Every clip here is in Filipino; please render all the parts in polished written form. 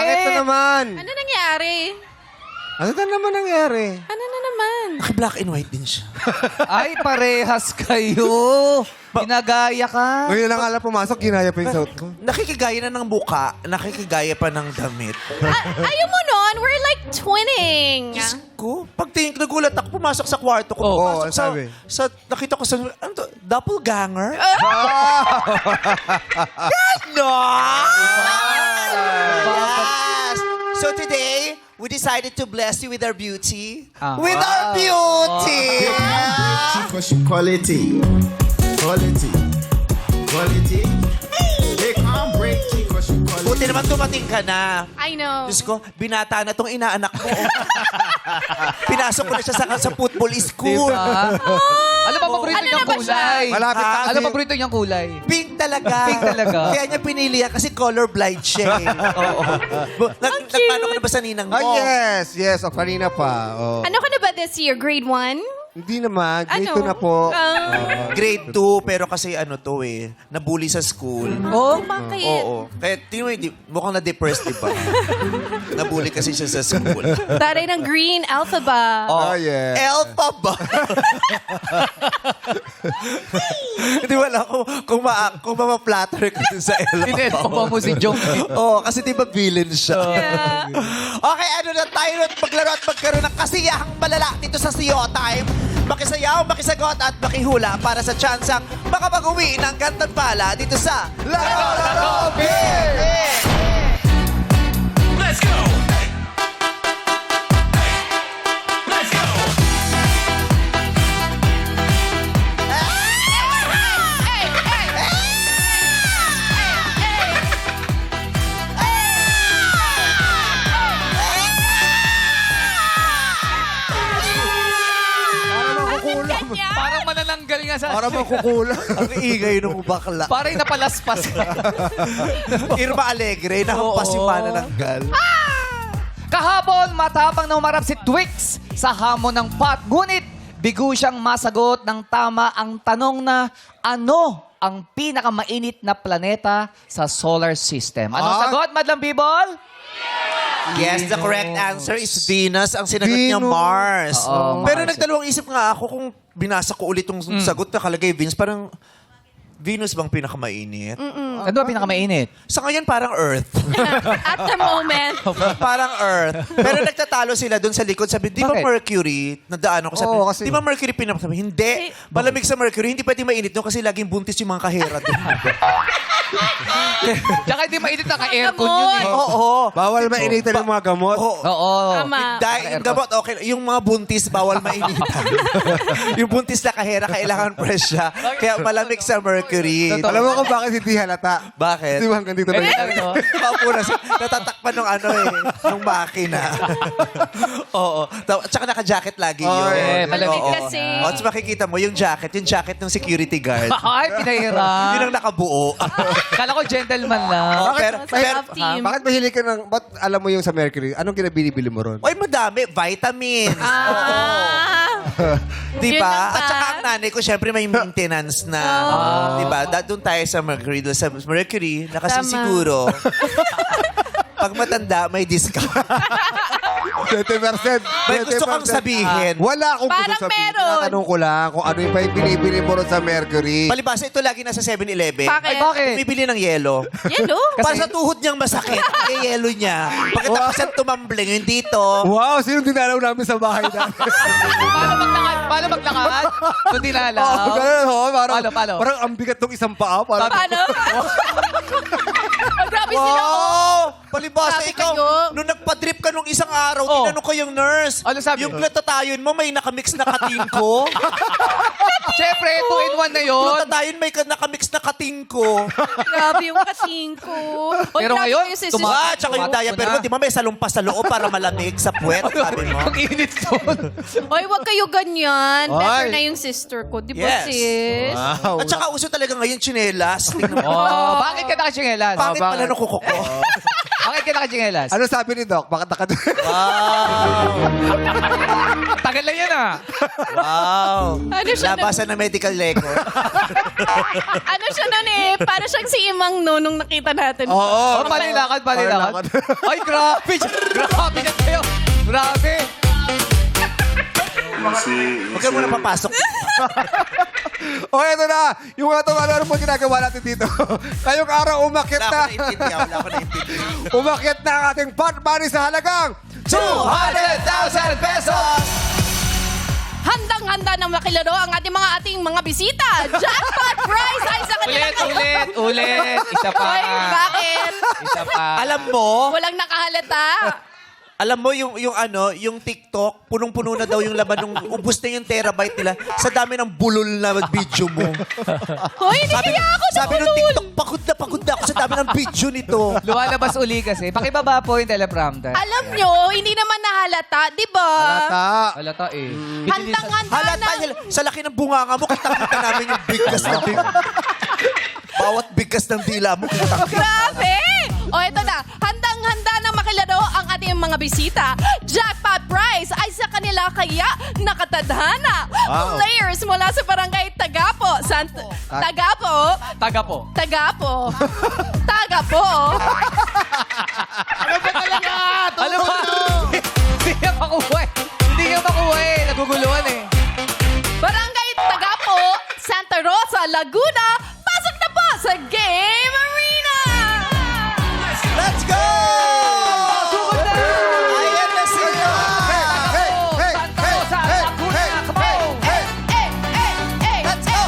Bakit na naman? Ano nangyari? Ano na naman nangyari? Ano na naman? Naka-black and white din siya. Ay, parehas kayo. Ginagaya ka. Ngayon lang alam pumasok, ginaya pa yung suot ko. Nakikigaya na ng buka, nakikigaya pa ng damit. Ayaw mo nun? We're like twinning. Diyos ko, pagtingin ko, nagulat ako, pumasok sa kwarto ko. Oo, Pumasok ang sabi. nakita ko sa, ano to, doppelganger? Yes! So today, we decided to bless you with our beauty. With our beauty! Quality. Quality. Quality. They can't break you because you quality. Buti naman dumating ka na. I know. Diyos ko, binata na tong inaanak ko. Pinasok ko na siya sa football school. Ano ba paborito Ano niyang na ba siya? kulay? Malapit na Ano kasi. paborito niyang kulay? Pink talaga. Pink talaga? Kaya niya pinili yan kasi colorblind siya eh. Oo. Nagmano ka na ba sa ninang mo? Ah, yes. Yes. O, kanina pa. Oh. Ano ka na ba this year? Grade 1? Hindi naman. Grade Ano? 2 na po. Grade 2, pero kasi ano to eh, nabully sa school. Oh? Bakit? Oo. Kaya tingnan mo, mukhang na-depressed, di ba? Nabully kasi siya sa school. Taray ng green alphabet. Oh, yeah. Elfa ba? Hindi wala kung mama-flatter ka dun sa Elfa. Hindi, pa mo si Jong. Oo, kasi di ba villain siya? Yeah. Okay, ano na tayo at maglaro at magkaroon ng kasiyahang malala dito sa Siyo Time. Makisayaw, makisagot at makihula para sa tsansang makapag-uwi ng gantimpala dito sa Laro Laro Beer! Let's go! Let's go! Parang manananggal nga sa... Para makukulang. Ang ingay nung bakla. Parang napalaspas ka. Irma Alegre, nahampas yung manananggal. Kahapon, matapang na umarap si Twix sa hamon ng pot. Ngunit, bigo siyang masagot ng tama ang tanong na ano ang pinakamainit na planeta sa solar system. Anong Ah? sagot, Madlang Bibol? Yes, the correct answer is Venus. Ang sinagot niya, Venus. Mars. Oo, Pero Mars. nagdalawang isip nga ako kung binasa ko ulit yung sagot na kalagay Venus. Parang, Venus bang pinakamainit? Ano ba pinakamainit? Sa ngayon, parang Earth. At the moment. Parang Earth. Pero nagtatalo sila doon sa likod. Sabi, di ba Bakit? Mercury? Nadaan ako. Sabi, Oo, kasi- di ba Mercury pinakamainit? Hindi. Malamig sa Mercury. Hindi pwede mainit doon kasi laging buntis yung mga kahera doon. Tsaka hindi mainit na ka-aircon yun eh. Oo. Bawal mainitan yung mga gamot. Oo. Oo. Tama. Dahil yung gamot, okay. Yung mga buntis, bawal mainitan. yung buntis na kahera, kailangan fresh siya. Kaya malamig sa Mercury. Totoo. Alam mo kung bakit hindi halata? Bakit? Di ba hanggang dito na Ano? Paupo na siya. Natatakpan ng ano eh, ng makina. Oo. Tsaka naka-jacket lagi yun. Oo, eh, malamig Oo. kasi. O, tapos makikita mo yung jacket ng security guard. Ay, pinahira. Yun ang nakabuo. Kala ko gentleman lang. Oh, pero, Sa love team. Bakit mahilig ka ng... Ba't alam mo yung sa Mercury? Anong kinabili-bili mo ron? oy, madami. Vitamins. Ah. Di Yun ba? lang ba? At saka ang nanay ko, syempre may maintenance na. Di ba? Doon tayo sa Mercury. Doon sa Mercury, nakasisiguro. Pag matanda, may discount. 20%. May gusto kang sabihin. Wala akong Parang gusto sabihin. meron. Tinatanong ko lang kung ano yung pa yung binibili mo ron sa Mercury. Palibasa, ito lagi nasa 7-Eleven. Bakit? Ay, bakit? Bumibili ng yelo. Yellow? Para sa tuhod niyang masakit, yung yelo niya. Pagkatapos siyang tumambling, yung dito. Wow, sino dinalaw namin sa bahay namin? Paano maglakad? Paano maglakad? Kung dinalaw. Oh, ganun, ho. Parang, Paano? parang ang bigat ng isang paa. Parang, Paano? Oh, grabe sila. Wow! Palibasa, Sabi ikaw, kayo. nung nagpa-drip ka nung isang araw, Oh. tinanong ko yung nurse. Ano sabi? Yung glatatayon mo, may nakamix na katingko. Siyempre, 2-in-1 na yun. Glatatayon, may nakamix na katingko. Grabe yung kating ko. Oy, Pero grabe ngayon, kayo, sis. Ah, tsaka yung Tumatakbo diaper na. mo, di ba may salumpas sa loob para malamig sa puwet, sabi mo. Ang init doon. Oy, wag kayo ganyan. Better Ay. na yung sister ko. Di ba, Yes. sis? wow. At saka uso talaga ngayon, tsinelas. Tingnan mo. Oh, bakit ka nakachingelas? Bakit pala bakit? nung kuko ko? Bakit ka nakachinelas? Ano sabi ni Doc? Bakit naka... Tagal lang yan ah. Wow. Ano siya Labasan ng medical record. Ano siya nun eh? Para siyang si Imang no nung nakita natin. Oo. Oh, paninakad. Ay, grabe. Grabe na kayo. Grabe. Huwag ka muna papasok. O, eto na. Yung ano po ginagawa natin dito. Ngayong araw, umakyat Wala na. ko naintindihan. Wala ko naintindihan. Umakyat na ang ating pot money sa halagang 200,000 pesos! Handang-handa ng makilaro ang ating mga bisita. Jackpot prize ay sa kanilang... Ulit. Isa pa. Oy, bakit? Isa pa. Alam mo, Walang nakahalata. yung TikTok, punong-puno na daw yung laman nung ubus na yung terabyte nila sa dami ng bulol na video mo. Hoy, hindi kaya ako Sabi nung nabulol. TikTok, pagod na ako sa dami ng video nito. Lumalabas uli kasi. Pakibaba po yung teleprompter. Alam nyo, hindi naman nahalata, di ba? Halata. Halata eh. Handang-handa Halata ng... niya, sa laki ng bunganga mo, kita-kita namin yung bigkas na bawat bigkas ng dila mo, kita. Grabe! O, eto na. Handang-handa na makilaro ang ating mga bisita. Jackpot prize ay sa kanila kaya nakatadhana. Wow. Players mula sa barangay Tagapo. Tagapo. Taga po. Tagapo. Tagapo. Ano ba? Hindi niya makuha eh. Hindi niya makuha eh. Naguguluhan eh. Barangay Tagapo, Santa Rosa, Laguna. Pasok na po sa Game Arena! Let's go! Ayan na sila! Hey! Santa Rosa, Laguna, come on! Let's go!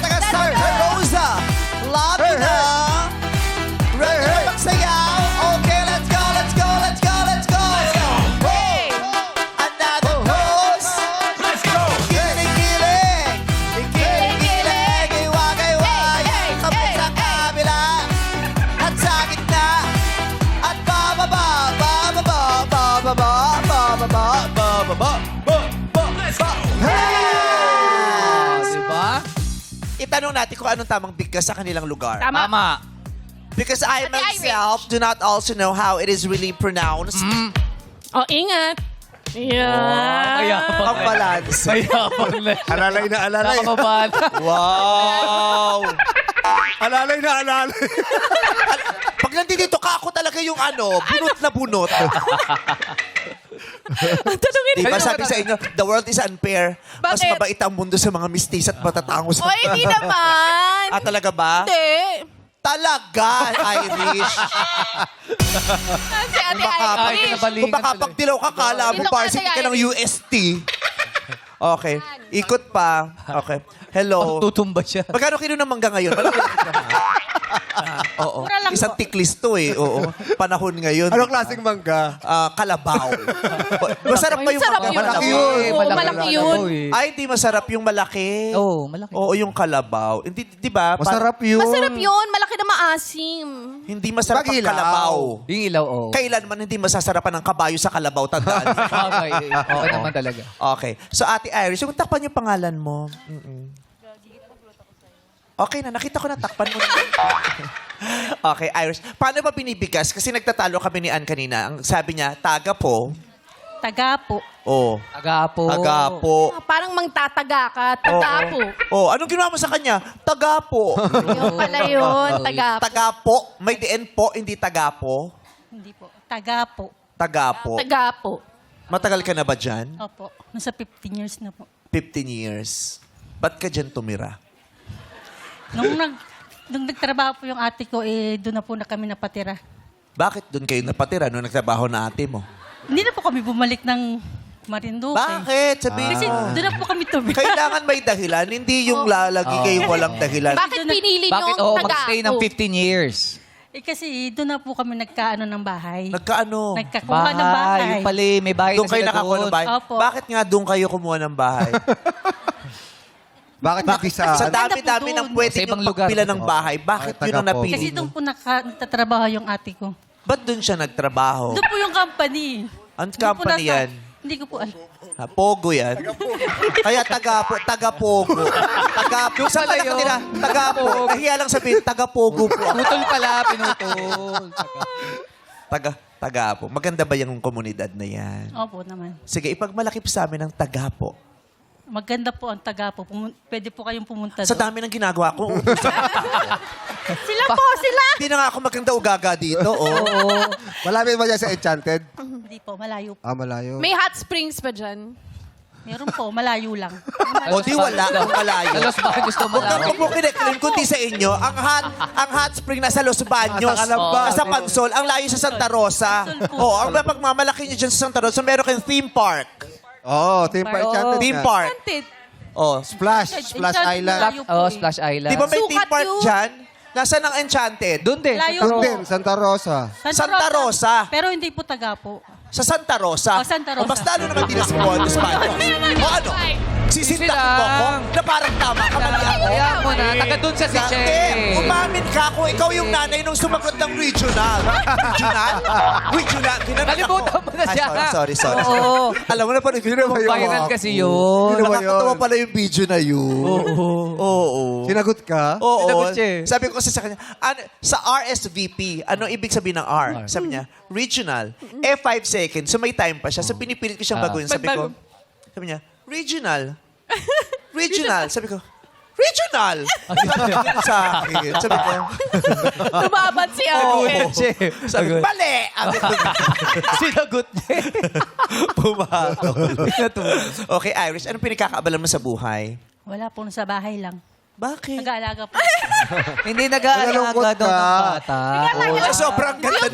Taga Santa Rosa, Laguna. Ready na magsayaw? Okay, let's go, let's go, let's go, let's go! Hey! Another dose! Let's go. Kilig-kilig! Kilig-kilig! Iwag-iwag! Kapit sa kabila! At sa gitna! At bababa! Bababa! Bababa! Bababa! Bababa! Let's go. Diba? Itanong natin kung anong tamang bigkas sa kanilang lugar. Tama. Because I Ate myself do not also know how it is really pronounced. Oh, ingat. Yeah. Mayabang Ang balance. Mayabang na. Alalay na alalay. Nakakabala. Wow! Alalay na alalay. Pag nandito ka, ako talaga yung bunot na bunot. Tanungin Diba mo. sabi sa inyo, the world is unfair. Mas Bakit? mabait ang mundo sa mga mistis at matatangos. Oy, hindi naman. Ah, talaga ba? Hindi. Talaga, Irish. Si Ate Irish. Kung makapagdilaw ka, kala mo Ilong varsity Ate ka ng Irish. UST. Okay. Ikot pa. Okay. Hello. Tutumba siya. Magkano kilo ng mangga ngayon? Malaki na kilo. Oo. Isang tiklis to eh. Oo. Panahon ngayon. Anong klaseng mangga? Kalabaw. Masarap ba yung Sarap mangga? yun. Malaki Oo, yun. malaki yun. Ay, hindi masarap yung malaki. Oo, malaki. Oo, yung kalabaw. Hindi, di ba? Masarap yun. Masarap yun. Malaki na maasim. Hindi masarap ang Pag-ilaw. kalabaw. Yung ilaw, oo. Kailanman hindi masasarapan ng kabayo sa kalabaw, tandaan. Okay, okay naman talaga. Okay. So, Ate Iris, yung takpan yung pangalan mo. Okay na, nakita ko na takpan mo. Okay, Iris. Paano ba binibigas? Kasi nagtatalo kami ni Ann kanina. Ang sabi niya, taga po. Tagapo. Oh. Agapo. Taga po. Parang mangtataga ka. Tagapo. Oh, anong ginawa mo sa kanya? Taga po. Yung pala yun. Tagapo. Taga po. May DN po, hindi taga po. Hindi po. Tagapo. Taga po. Tagapo. Matagal ka na ba dyan? Opo. Nasa 15 years na po. 15 years. Ba't ka dyan tumira? Nung nagtrabaho po yung ate ko, doon na po na kami napatira. Bakit doon kayo napatira nung nagtrabaho na ate mo? Hindi na po kami bumalik ng Marinduque. Bakit? Sabihin Kasi mo. doon na po kami tumira. Kailangan may dahilan, hindi yung lalagi kayong walang dahilan. Bakit pinili Bakit? nyo Oo, tagapo? mag-stay ng 15 years. Kasi doon na po kami nagkaano ng bahay. Nagkaano? Nagkakuha ng bahay. Yung pala, may bahay Doon na kayo sila nakakuha ng doon. bahay? Opo. Bakit nga doon kayo kumuha ng bahay? Bakit hindi sa... Sa Ganda po dami-dami doon. ng pwede Sa ibang yung lugar. pagpila ng bahay, bakit Bakit yun ang taga po? napili Kasi mo? doon po nagtatrabaho yung ate ko. Ba't doon siya nagtrabaho? Doon po yung company. Ang Doon po company nasa- yan? Hindi ko po alam. Ha, Pogo yan. Kaya taga-Pogo. Taga-Pogo. Saan ka pala yun. nakatira? Taga-Pogo. Nahiya lang sabihin, taga-Pogo po. Pinutol pala, pinutol. Tagapo. Maganda ba yung komunidad na yan? Opo naman. Sige, ipagmalaki po sa amin ang Tagapo. Maganda po ang Tagapo. Pwede po kayong pumunta Sa doon. dami ng ginagawa ko. Sila po, sila! Hindi na nga ako maganda ugaga dito. Oh. Malapit ba dyan sa Enchanted? Hindi po, malayo po. Ah, malayo. May hot springs pa dyan. Meron po, malayo lang. O di wala, ang malayo. Sa Los Baños to malayo. Huwag mo kiniklaim, kundi sa inyo, ang hot spring nasa Los Baños, Sa Calamba. nasa Pansol, ang layo sa Santa Rosa. Oh, ang pagmamalaki nyo dyan sa Santa Rosa, meron kayong theme park. Oo, Team Park Enchanted. Theme nga. park. Enchanted. Oh, Splash Island. Malayo po Oh, eh. Splash Island. di ba may Sukat theme park yun. dyan? Nasaan ang Enchanted? Doon din. Layo Doon po. din, Santa Rosa. Santa Rosa. Pero hindi po Tagapo. Sa Santa Rosa. Oh, Santa Rosa. O, mas lalo naman din sa Buenos Baños. O ano? Sisintak mo ko na parang tama ka man ako. Kaya mo na, taga doon sa si Hindi, Che. umamin ka kung ikaw yung nanay nung sumagot ng regional. Regional? Regional? Nalimutan mo na siya. Sorry. Oo. Alam mo na parang Viral kasi yun. Sino ba Nakakatawa yun? pala yung video na yun. Oo. Sinagot ka? Oo. Sinagot siya eh. Sabi ko kasi sa kanya, sa RSVP, ano ibig sabihin ng R? Sabi niya, regional. 5 seconds. So may time pa siya. So pinipilit ko siyang baguhin. Sabi ko, sabi niya, regional. Regional. Sabi ko, regional. Sabi sa akin. Sabi ko, Tumabat si Ate. Che. sabi ko, mali. Sabi ko, Sinagot niya. pumatol. Okay, Irish, anong pinagkakaabalan mo sa buhay? Wala po, sa bahay lang. Bakit? Nag-aalaga po. Hindi nag-aalaga Nalungkot daw ng ka. bata. Sa sobrang ganda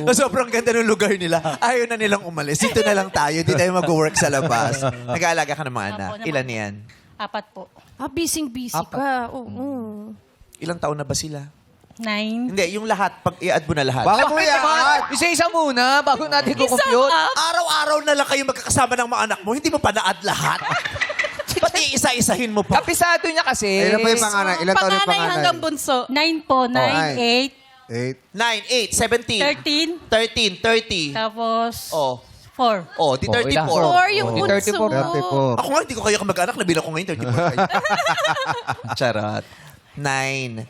sa sobrang ganda ng lugar nila, ayaw na nilang umalis. Dito na lang tayo. Di tayo mag-work sa labas. Nag-aalaga ka ng mga anak. Apo, Ilan naman. yan? 4 po. Busy ka. Oo. Ilang taon na ba sila? 9. Hindi, yung lahat. Pag i-add mo na lahat. Bakit mo yan? Isa-isa muna bago natin kukompute. Araw-araw na lang kayo magkakasama ng mga anak mo. Hindi mo pa na-add lahat. Pati isa-isahin mo pa. Kapisado niya kasi. Ilan pa yung panganay? Ilan taon yung Panganay panganay? hanggang bunso. 9 po, 9, Nine. 8, 8. 9, 8, 17. 13. 13, 30. Tapos, Oh. 4. Oh, di 34. Or yung Oh, bunso 34. mo. 34. Ako nga, hindi ko kaya mag-anak. Nabilang ko ngayon, 34 kayo. Charot. 9.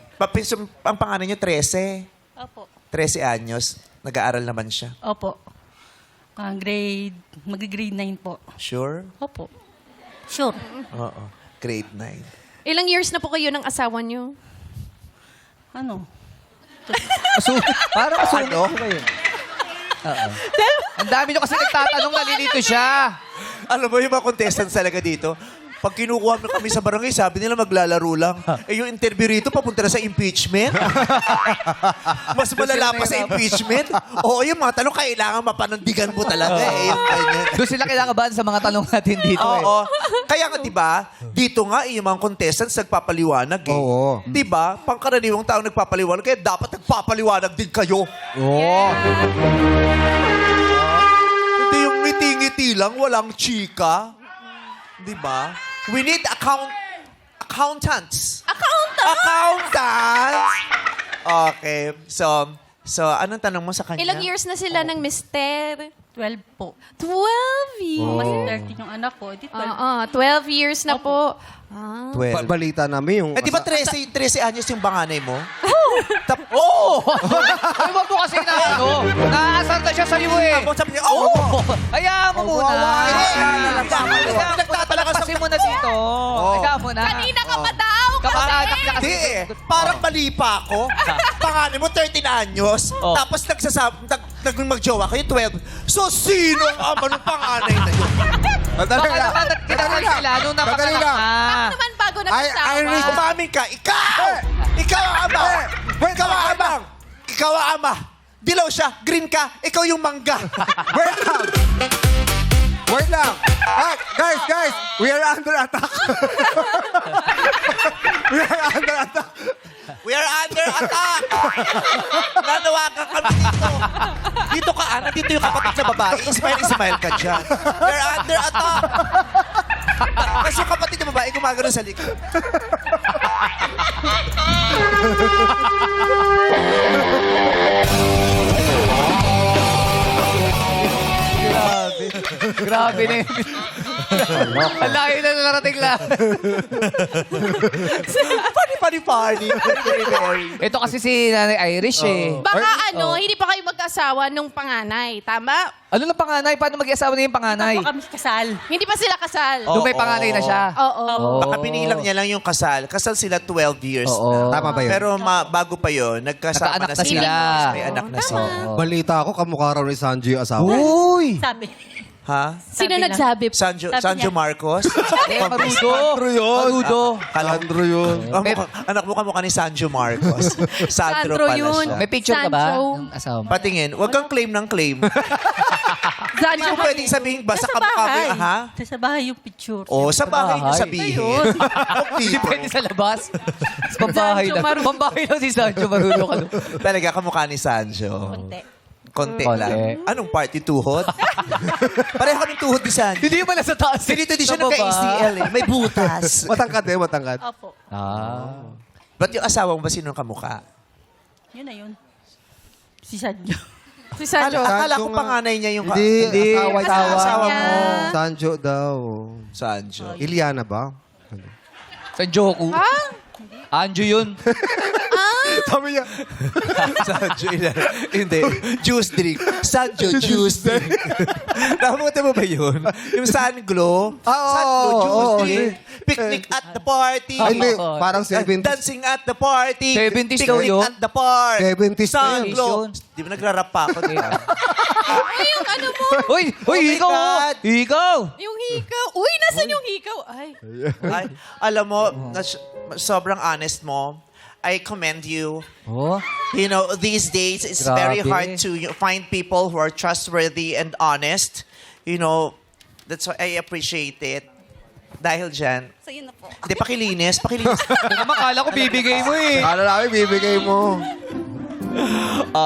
Ang pangalan niyo, 13. Opo. 13 anyos. Nag-aaral naman siya. Opo. Mag-grade 9 po. Sure? Opo. Sure. Oo. Grade 9. Ilang years na po kayo ng asawa niyo? Ano? Parang masungit ko kayo. Oo. Ang dami nyo kasi nagtatanong, nalilito siya. Alam mo yung mga contestants talaga dito, pag kinukuha mo kami sa barangay, sabi nila maglalaro lang. Eh yung interview rito, papunta na sa impeachment. Mas malala pa sa impeachment. Oo, yung mga tanong, kailangan mapanandigan mo talaga eh. Yung ganyan. Doon sila kinakabahan sa mga tanong natin dito eh. Oo. Kaya nga, di ba, dito nga, yung mga contestants nagpapaliwanag eh. Oo. Di ba? Pangkaraniwang tao nagpapaliwanag, kaya dapat nagpapaliwanag din kayo. Oo. Hindi yung ngiti-ngiti lang, walang chika. Di ba? We need accountants. Accountants! Okay. So anong tanong mo sa kanya? Ilang years na sila ng mister? 12 po. 12 years. Kasi 13 yung anak ko. Di 12. 12 years na po. Ah. 12. Balita namin yung... Eh, di ba 13 anyos yung banganay mo? Oo! Ay, wag mo kasi na ano. Naaasar na siya sa'yo eh. Tapos sabi niya, oh! Hayaan mo muna. Nagtatalakas Kasi muna dito. Hayaan mo na. Kanina ka pa daw. Kamag-anak niya kasi. Hindi eh. Parang mali pa ako. Panganay mo 13 anyos. Oh. Tapos mag-jowa kayo 12. So, sino ang ama ng panganay na yun? Madali Baka lang. naman kita na sila nung Madali napakalak lang. ka. Naman bago Irish, nagsasawa. Umamin ka. Ikaw! Ikaw ang ama! Ikaw ang ama! Ikaw ang ama! Dilaw siya, green ka, ikaw yung mangga. Wait lang. Wait lang. Ah, guys, we are under attack. We are under attack. We are under attack! Nanawagan kami dito. Dito ka, Ana. Dito yung kapatid sa babae. Ismail ka dyan. We are under attack! Kasi yung kapatid na babae, gumagano sa likod. Grabe na yun. Ang laki na narating lang. funny. Very, very. Ito kasi si Nanay Irish eh. Baka hindi pa kayo magkasawa nung panganay. Tama? Ano na panganay? Paano mag-iasawa na yung panganay? Ako kami kasal. Hindi pa sila kasal. Nung may panganay na siya. Oo. Baka binilang niya lang yung kasal. Kasal sila 12 years Oo. na. Tama ba yun? Pero bago pa yun, nagkasama Nagkaanak na na sila. sila. May anak na sila. Balita ako, kamukha raw ni Sanji yung asawa. Uy! Sabi. Ha? Sino Sabi na. nagsabi? Sanjo Sabi niya. Marcos? Marudo. Marudo. Sandro yun. Anak mo kamukha ni Sanjo Marcos. Sandro Sandro pala yun. siya. May picture ka ba? Sancho. Ng asawa mo? Patingin, huwag kang claim ng claim. Hindi mo pwedeng sabihin, basta Nasa kamukha mo bahay. yung, ha? Sa bahay yung picture. O, sa bahay niyo bahay. sabihin. Hindi pwede sa labas. Sa pambahay Sancho lang. Marudo. Pambahay lang si Sancho Marudo ka. Talaga, kamukha ni Sanjo. Konti. Konti Konti. lang. Anong part? Yung tuhod? Pareho kaming tuhod ni Sanjo. Hindi pala sa taas. Dito di siya Sa baba. nagka-ACL eh. May butas. Matangkad eh, matangkad. Opo. Ah. Ba't yung asawa mo ba sino ang kamukha? Yun na yun. Si Sanjo. Si Sancho. Akala Sanjo ko nga. panganay niya yung... Hindi, asawa niya. Asawa mo. Sanjo daw. Sanjo. Iliana ba? Sa Joku. Ha? Anjo yun. Sabi niya. Sanjo. Hindi. Juice drink. Sanjo juice drink. Nakamuti mo ba yun? Yung Sun Glow. Ah, oo, Sun Glow juice oo, drink. Picnic at the party. Ay, hindi. Oo. Parang 70s. Dancing at the party. 70s daw Picnic yun. at the park. 70s na Sun yun. Glow. Di ba nagrarap pa ako? Diba? Ay, yung ano mo. Uy! Uy! my Ikaw! oh. God. Ikaw! Yung hikaw. Uy, nasan yung hikaw? Ay. Ay, alam mo, sobrang honest mo. I commend you. Oh. You know, these days, it's Grabe. very hard to find people who are trustworthy and honest. You know, that's why I appreciate it. Dahil dyan. Sa'yo na po. Hindi, pakilinis. Pakilinis. Ito naman, kala ko bibigay mo eh. Kala namin, bibigay mo.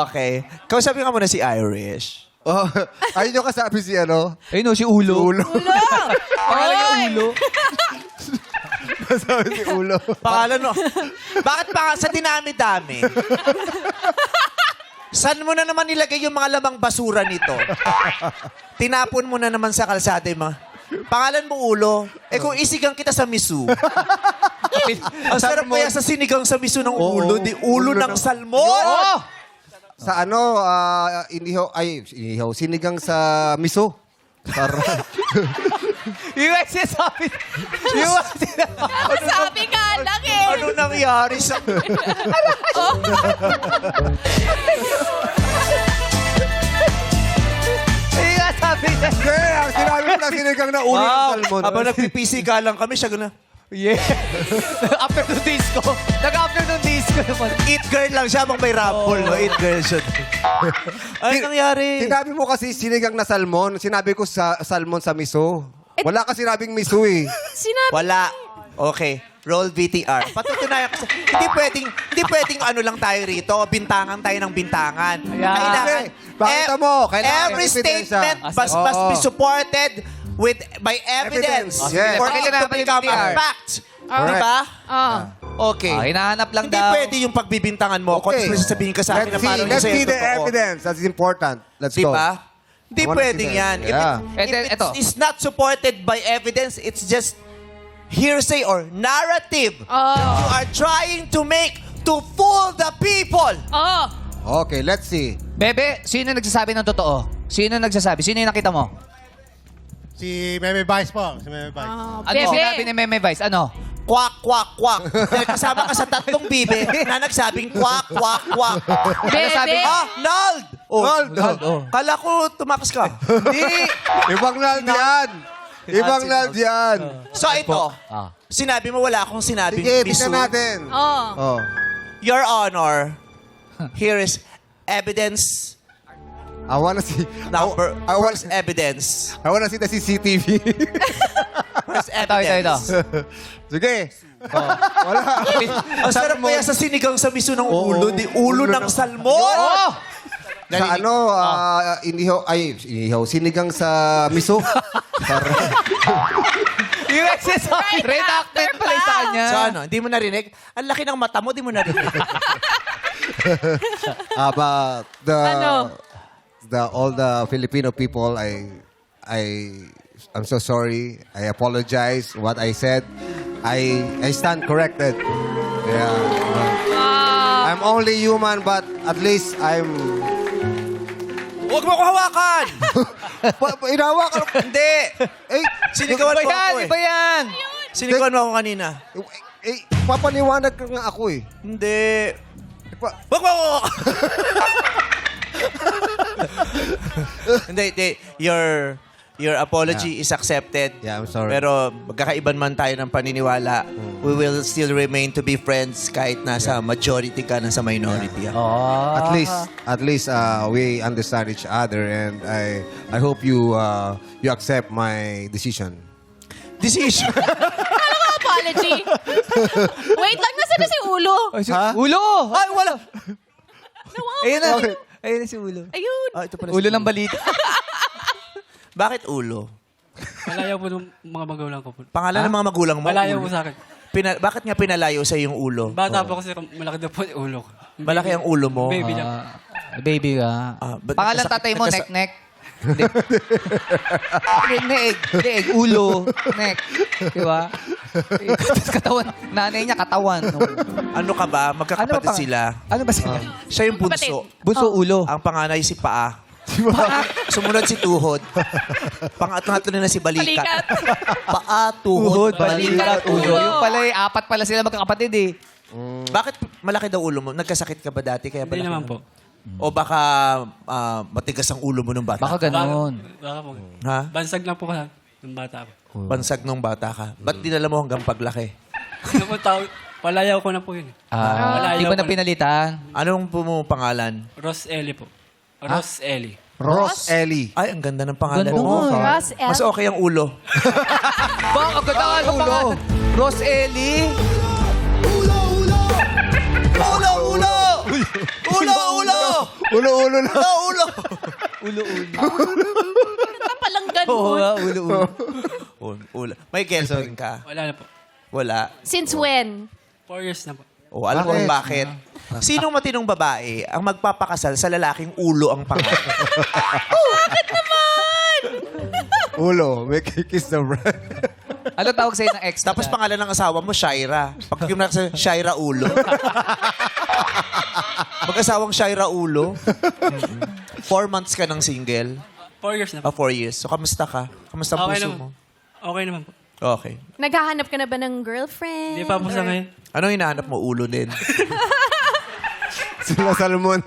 Okay. Kausapin ka muna si Irish. Oh, ayun yung kasabi si ano? Ayun o, si Ulo. Ulo. Pangalan niya Ulo. Kasabi si Ulo. Pangalan mo. Bakit pa sa dinami-dami? Saan mo na naman nilagay yung mga lamang basura nito? Tinapon mo na naman sa kalsada yung mga... Pangalan mo Ulo. Eh kung isigang kita sa misu. Ang sarap kaya sa sinigang sa misu ng Oo, ulo. Di ulo ulo ng ng- salmon. Oh! Sa ano, sinigang sa miso. Sarap. Yung sinasabi. Yung sinasabi. Sabi nga lang eh. Ano nangyari sa... Yung sinasabi niya. Hindi, ang sinabi ko na sinigang na ulo ng salmon. Habang nagpipisi ka lang kami, siya gano'n. Yeah. Afternoon disco. Nag-afternoon disco naman. Eat girl lang siya habang may raffle. No? Eat girl siya. Ay, nangyari. Sinabi mo kasi sinigang na salmon. Sinabi ko sa salmon sa miso. Wala ka sinabing miso eh. Sinabi. Wala. Okay. Roll VTR. Patutunayan ko. Hindi pwedeng ano lang tayo rito. Bintangan tayo ng bintangan. Hindi. Bakit mo? Kailangan every ebidensya. statement must be supported by evidence. Evidence. Yes. For Pakita it to natin yung become a VTR. fact. Correct. Diba? Okay. Hinahanap lang Hindi daw. pwede yung pagbibintangan mo. Kung Okay. sasabihin ka sa akin na parang Let's see sa'yo the totoo. evidence. That's important. Let's go. Diba? Hindi I wanna pwedeng see that. yan. Yeah. If Ito. it's not supported by evidence, it's just hearsay or narrative you are trying to make to fool the people. Okay, let's see. Bebe, sino nagsasabi ng totoo? Sino nagsasabi? Sino yung nakita mo? Si Meme Vice po. Si Meme Vice. Ano Bebe. sinabi ni Meme Vice? Ano? Kwak, kwak, kwak. Dahil kasama ka sa tatlong bibe na nagsabing kwak, kwak, kwak. Ano sabi? Nald! Nald, oh. Kala ko tumakas ka. Hindi. Ibang Nald yan. Ibang Nald yan. So ito, Ah. sinabi mo wala akong sinabing Sige, bisu. tingnan natin. Oh. Your Honor, here is evidence I wanna see. number. I wanna, First evidence. I wanna see the CCTV. First Ito. evidence. Sige. Wala. Ang sarap kaya sa sinigang sa miso ng ulo, di ulo ng salmon. Oh! Sa ano, sinigang sa miso. Sarap. Yung sinasabi. Redacted pala yung sa kanya. So ano, hindi mo narinig? Ang laki ng mata mo, di mo narinig. But Ano? all the Filipino people, I'm so sorry. I apologize what I said. I stand corrected. Yeah. I'm only human, but at least I'm... Huwag mo ko hawakan! Inawa ka. Hindi! Eh, Sinigawan mo ako Iba yan! Sinigawan mo ako kanina. papaniwanag ka nga ako eh. Hindi. Huwag mo ako! Hindi. Your apology is accepted. Yeah, I'm sorry. Pero magkakaiban man tayo ng paniniwala, we will still remain to be friends kahit nasa majority ka, nasa minority. At least we understand each other, and I hope you accept my decision. Decision. Apology. Wait lang, nasa na si Ulo? Ha? Ulo! Ay, wala. Ayun na. Ayun na si Ulo. Ayun. Ito pala Ulo ng balita. Bakit ulo? Malayo po ng mga magulang ko po. Pangalan ng mga magulang mo? Malayo Ulo. po sa akin. Bakit nga pinalayo sa yung ulo? Bata po kasi malaki daw po yung ulo ko. Malaki ang ulo mo? Baby lang. Baby ka. Ba't Pangalan nagkasakit- tatay mo, nagkasa- nek-nek. Neeg, ulo, nek. Di ba? Katawan. Nanay niya, katawan. Ano ka ba? Magkakapatid pa? sila. Ano ba sila? Siya yung bunso. Bunso, ulo. Ang panganay si Paa. Sumunod si Tuhod. Pangatlo na si Balikat. Balikat. Paa, Tuhod, Balikat, ulo. ulo. Yung pala, apat pala sila magkakapatid eh. Bakit malaki daw ulo mo? Nagkasakit ka ba dati? Kaya Hindi malaki naman ang- po. O baka matigas ang ulo mo nung bata? Baka ganon. Baka po. Ha? Bansag lang po ka ng bata ko. Bansag nung bata ka. Ba't dinala mo hanggang paglaki? Ano po tawag? Palayaw ko na po yun. Di ba na pinalitan? Anong pangalan? Ross Ellie po. Ross Ellie. Ross Ellie. Ay, ang ganda ng pangalan Ganda mo. mo. Ross L. Mas okay ang ulo. Bang, ang ganda nga ng pangalan. Ross Ellie. Ulo! Ulo-ulo na. Palang Oo ganun. nga, ulo. Ulo. May girlfriend ka? Wala na po. Wala. Since when? 4 years na po. O, alam mo kung bakit? Sinong matinong babae ang magpapakasal sa lalaking ulo ang pangalan? Ulo. Make a kiss the bride. Ano tawag sa'yo ng ex? Tapos pangalan ng asawa mo, Shaira. Pag yung nakasa, Shaira Ulo. Mag-asawang Shaira Ulo. 4 months ka ng single. 4 years na po. 4 years. So, kamusta ka? Kamusta ang Okay puso naman. mo? Okay naman po. Okay. Naghahanap ka na ba ng girlfriend? Hindi pa po sa ngayon. Anong hinahanap mo? Ulo din. Sila Salmon.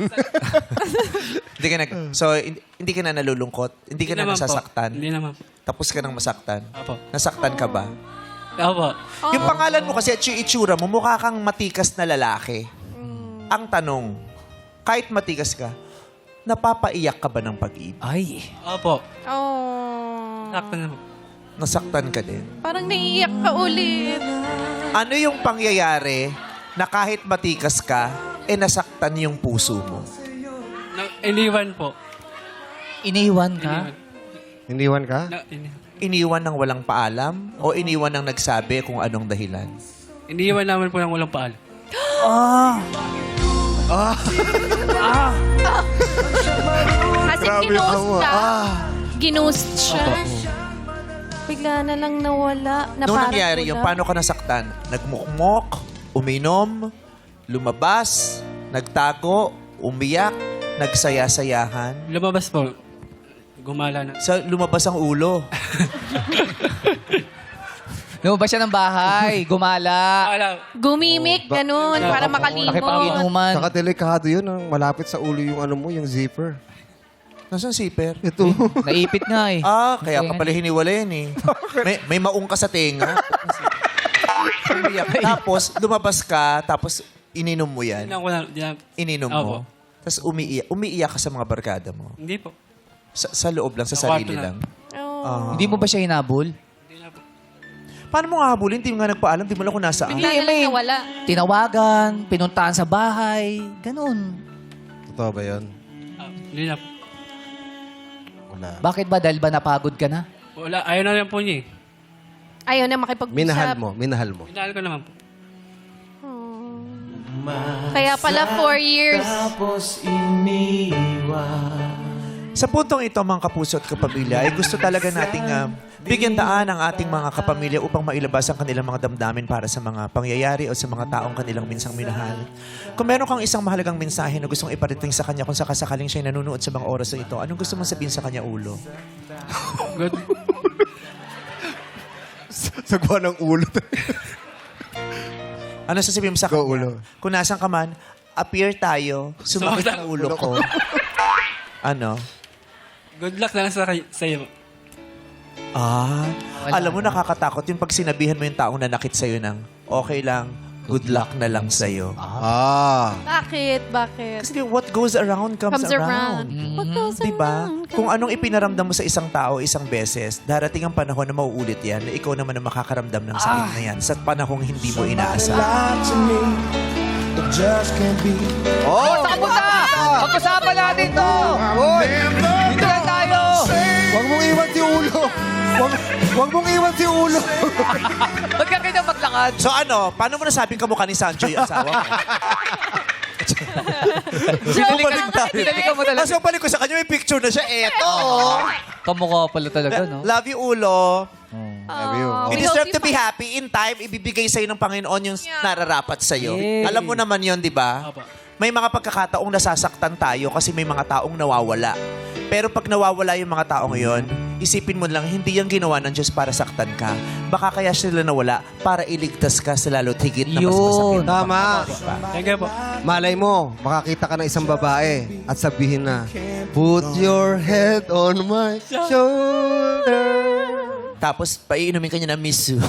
Hindi ka na nalulungkot? Hindi ka na naman po. nasasaktan? Hindi naman po. Tapos ka nang masaktan? Apo. Nasaktan ka ba? Apo. Yung pangalan mo kasi at yung itsura mo, mukha kang matikas na lalaki. Ang tanong, kahit matikas ka, napapaiyak ka ba ng pag-ibig? Ay. Apo. Oh. Sakto na po. Nasaktan ka din? Parang naiiyak ka ulit. Ano yung pangyayari na kahit matikas ka, nasaktan yung puso mo? Iniwan po. Iniwan ka? Iniwan ka? Iniwan ng walang paalam o iniwan ng nagsabi kung anong dahilan? Iniwan naman po ng walang paalam. Kasi ginost ka. Ginost siya. Bigla na lang nawala. Na Noong parang nangyari yun, kulang. paano ka nasaktan? Nagmukmok, uminom, lumabas, nagtago, umiyak, nagsaya-sayahan. Lumabas po. Gumala na. Sa lumabas ang ulo. Lumabas siya ng bahay, gumala. Wala. Gumimik, ganun, para makalimot. Nakipag-inuman. Saka delikado yun. Malapit sa ulo yung ano mo, yung zipper. Nasaan zipper? Ito. Naipit nga eh. Kaya ka pala hiniwala yan eh. May maung ka sa tenga. Umiyak. Tapos, lumabas ka, tapos ininom mo yan. Ininom mo. Opo. Tapos umiiyak ka sa mga barkada mo. Hindi po. Sa loob lang, sa Sa sarili kwarto lang. Oh. Hindi mo ba siya hinabol? Hindi na po. Paano mo nga habulin? Hindi mo nga nagpaalam, di mo lang kung nasaan. Bigla na lang nawala. Tinawagan, pinuntahan sa bahay, ganun. Totoo ba yun? Hindi na po. Wala. Bakit ba? Dahil ba napagod ka na? Wala. Ayaw na lang po niya eh. Ayaw na makipag-usap. Minahal mo. Pinahal ko naman po. Kaya pala 4 years. Sa puntong ito, mga kapuso at kapamilya, ay gusto talaga nating bigyan daan ang ating mga kapamilya upang mailabas ang kanilang mga damdamin para sa mga pangyayari o sa mga taong kanilang minsang minahal. Kung meron kang isang mahalagang mensahe na gustong iparating sa kanya kung sakasakaling siya'y nanonood sa mga oras na ito, anong gusto mong sabihin sa kanya, Ulo? Good. Sagwa ng ulo. Ano sasabihin mo sa Go, kanya? Ulo. Kung nasan ka man, appear tayo, sumakit ang ulo ko. Ano? Good luck na lang sa iyo. Alam mo, nakakatakot yung pag sinabihan mo yung taong nanakit sa'yo ng, okay lang, good luck na lang sa'yo. Bakit? Bakit? Kasi what goes around comes around. What goes Diba? around? Kung anong ipinaramdam mo sa isang tao isang beses, darating ang panahon na mauulit yan, na ikaw naman ang makakaramdam ng sakit na yan sa panahong hindi mo inaasahan. Lie to me, it just can't be. Oh, saan punta? Pag-usapan natin to. Dito lang tayo. Huwag mong iwan si ulo. Huwag mong iwan si ulo. Ba't ka kayo maglakad? So ano, paano mo nasabing kamukha ni Sancho yung asawa mo? Sinalikan mo talaga. Kasi yung balik ko sa kanya, may picture na siya. Eto! Kamukha pala talaga, no? Love you, Ulo. Love you. Oh, You we deserve hope to be happy. In time, ibibigay sa'yo ng Panginoon yung nararapat sa'yo. Yay. Alam mo naman yon, di ba? Apa. May mga pagkakataong nasasaktan tayo kasi may mga taong nawawala. Pero pag nawawala yung mga taong yon, isipin mo lang, hindi yung ginawa ng Diyos para saktan ka. Baka kaya sila nawala para iligtas ka sa lalo't higit na mas masakit. Tama. Thank you po. Malay mo, makakita ka ng isang babae at sabihin na, put your head on my shoulder. Tapos, paiinumin ka niya ng miss you.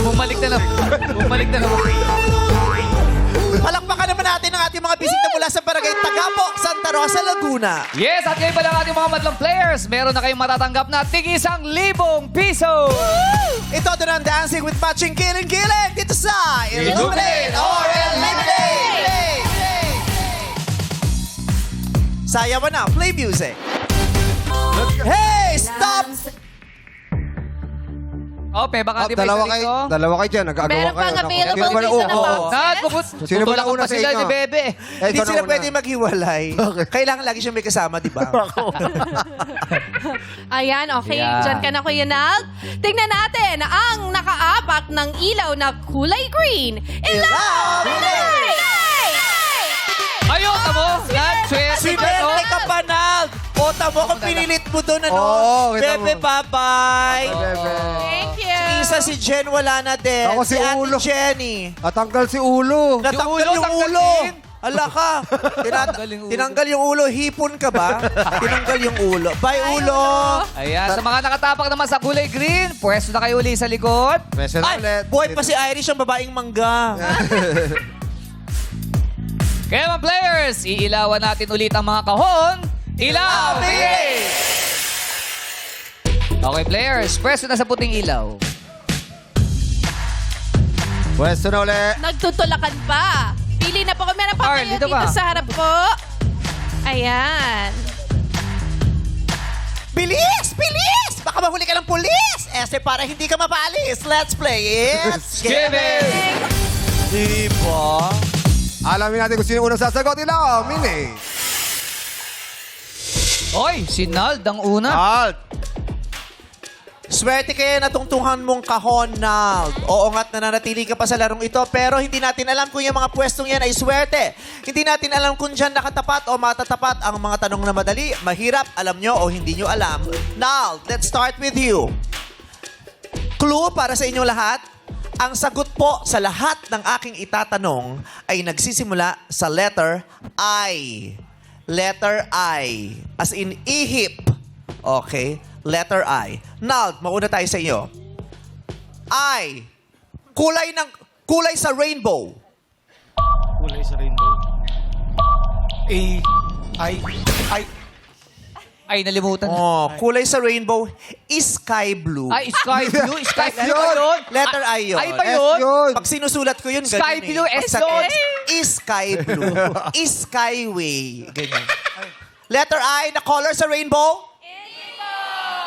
Bumalik na naman. Bumalik na naman. Palakpakan naman natin ang ating mga bisita mula sa Barangay Tagapo, Santa Rosa, Laguna. Yes, at ngayon pa lang ating mga madlang players. Meron na kayong matatanggap na tig-1,000 piso. Ito doon ang Dancing with Matching Kiling dito sa Illuminate or Eliminate! Sayawan na, play music. Hey, stop! Oh, baka di ba Dalawa isa rito? kayo dyan. Nag-agawa Meron kayo. pang available Sino ba dito na nauna? box. Nat, Sino ba tutulakan nauna pa sa sila inyo? ni Bebe. Eh, Hindi ikaw sila nauna. pwede maghiwalay. Kailangan lagi siya may kasama, di ba? Ayan, okay. Yan. Diyan ka na, Kuya Nald. Tingnan natin ang nakaapak ng ilaw na kulay green. Illuminate! Ayun, tamo. Nat, swerte Si ka, no? Bebe Kapanal! O, tamo kung pinilit mo doon, ano? Oo, kita Bebe, mo. bye-bye! Thank you. Isa si Jen, wala na din. Ako si Ate Ulo. Jenny. Natanggal si ulo. Natanggal yung tanggal ulo. din. Ala ka. Tanggal yung ulo. Tinanggal yung ulo. Hipon ka ba? Tinanggal yung ulo. Bye, ulo. Ayan, sa mga nakatapak naman sa kulay green, pwesto na kayo uli sa likod. Pwesa na Ay, ulit. boy pa si Irish ang babaeng mangga. Kaya mga players, iilawan natin ulit ang mga kahon. Ilaw! Okay, players, pwesto na sa puting ilaw. Pwesto na ulit. Nagtutulakan pa. Pili na po kami. Meron pa Carl, kayo dito dito ka. sa harap po. Ayan. Bilis! Bilis! Baka mahuli ka ng pulis! Ese para hindi ka mapalis. Let's play it. Give it! Diba? Alamin natin kung sino unang sasagot. Illuminate. Oy, si Nald ang una. Alt. Swerte kayo na tungtungan mong kahon, Nald. Oo nga't nananatili ka pa sa larong ito, pero hindi natin alam kung yung mga pwestong yan ay swerte. Hindi natin alam kung dyan nakatapat o matatapat ang mga tanong na madali, mahirap, alam nyo o hindi nyo alam. Nald, let's start with you. Clue para sa inyong lahat. Ang sagot po sa lahat ng aking itatanong ay nagsisimula sa letter I. Letter I. As in ihip. Okay? Letter I. Nald, mauna tayo sa iyo. I. Kulay sa rainbow. Kulay sa rainbow. Ay, nalimutan. Oh, kulay sa rainbow. Sky blue. Ay, sky blue. Sky blue ba yun. yun? Letter I yun. Ay ba S yun? yun. Pag sinusulat ko yun, Sky ganyan blue, eh. S Sa- yun. Sky blue. Skyway. Ganyan. Letter I na color sa rainbow?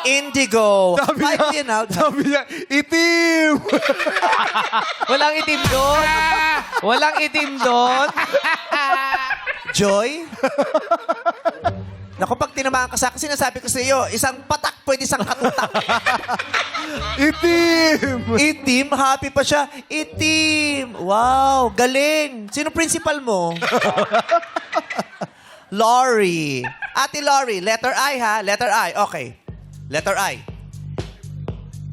Indigo. Sabi Five niya, yun, Nald. sabi niya, itim. Walang itim doon. Walang itim doon. Joy? Naku, pag tinamaan ka sa akin, sinasabi ko sa iyo, isang patak pwede isang katutak. Itim! Itim, happy pa siya. Itim. Wow, galing. Sino principal mo? Lori. Ate Lori, letter I ha? Letter I, okay. Letter I.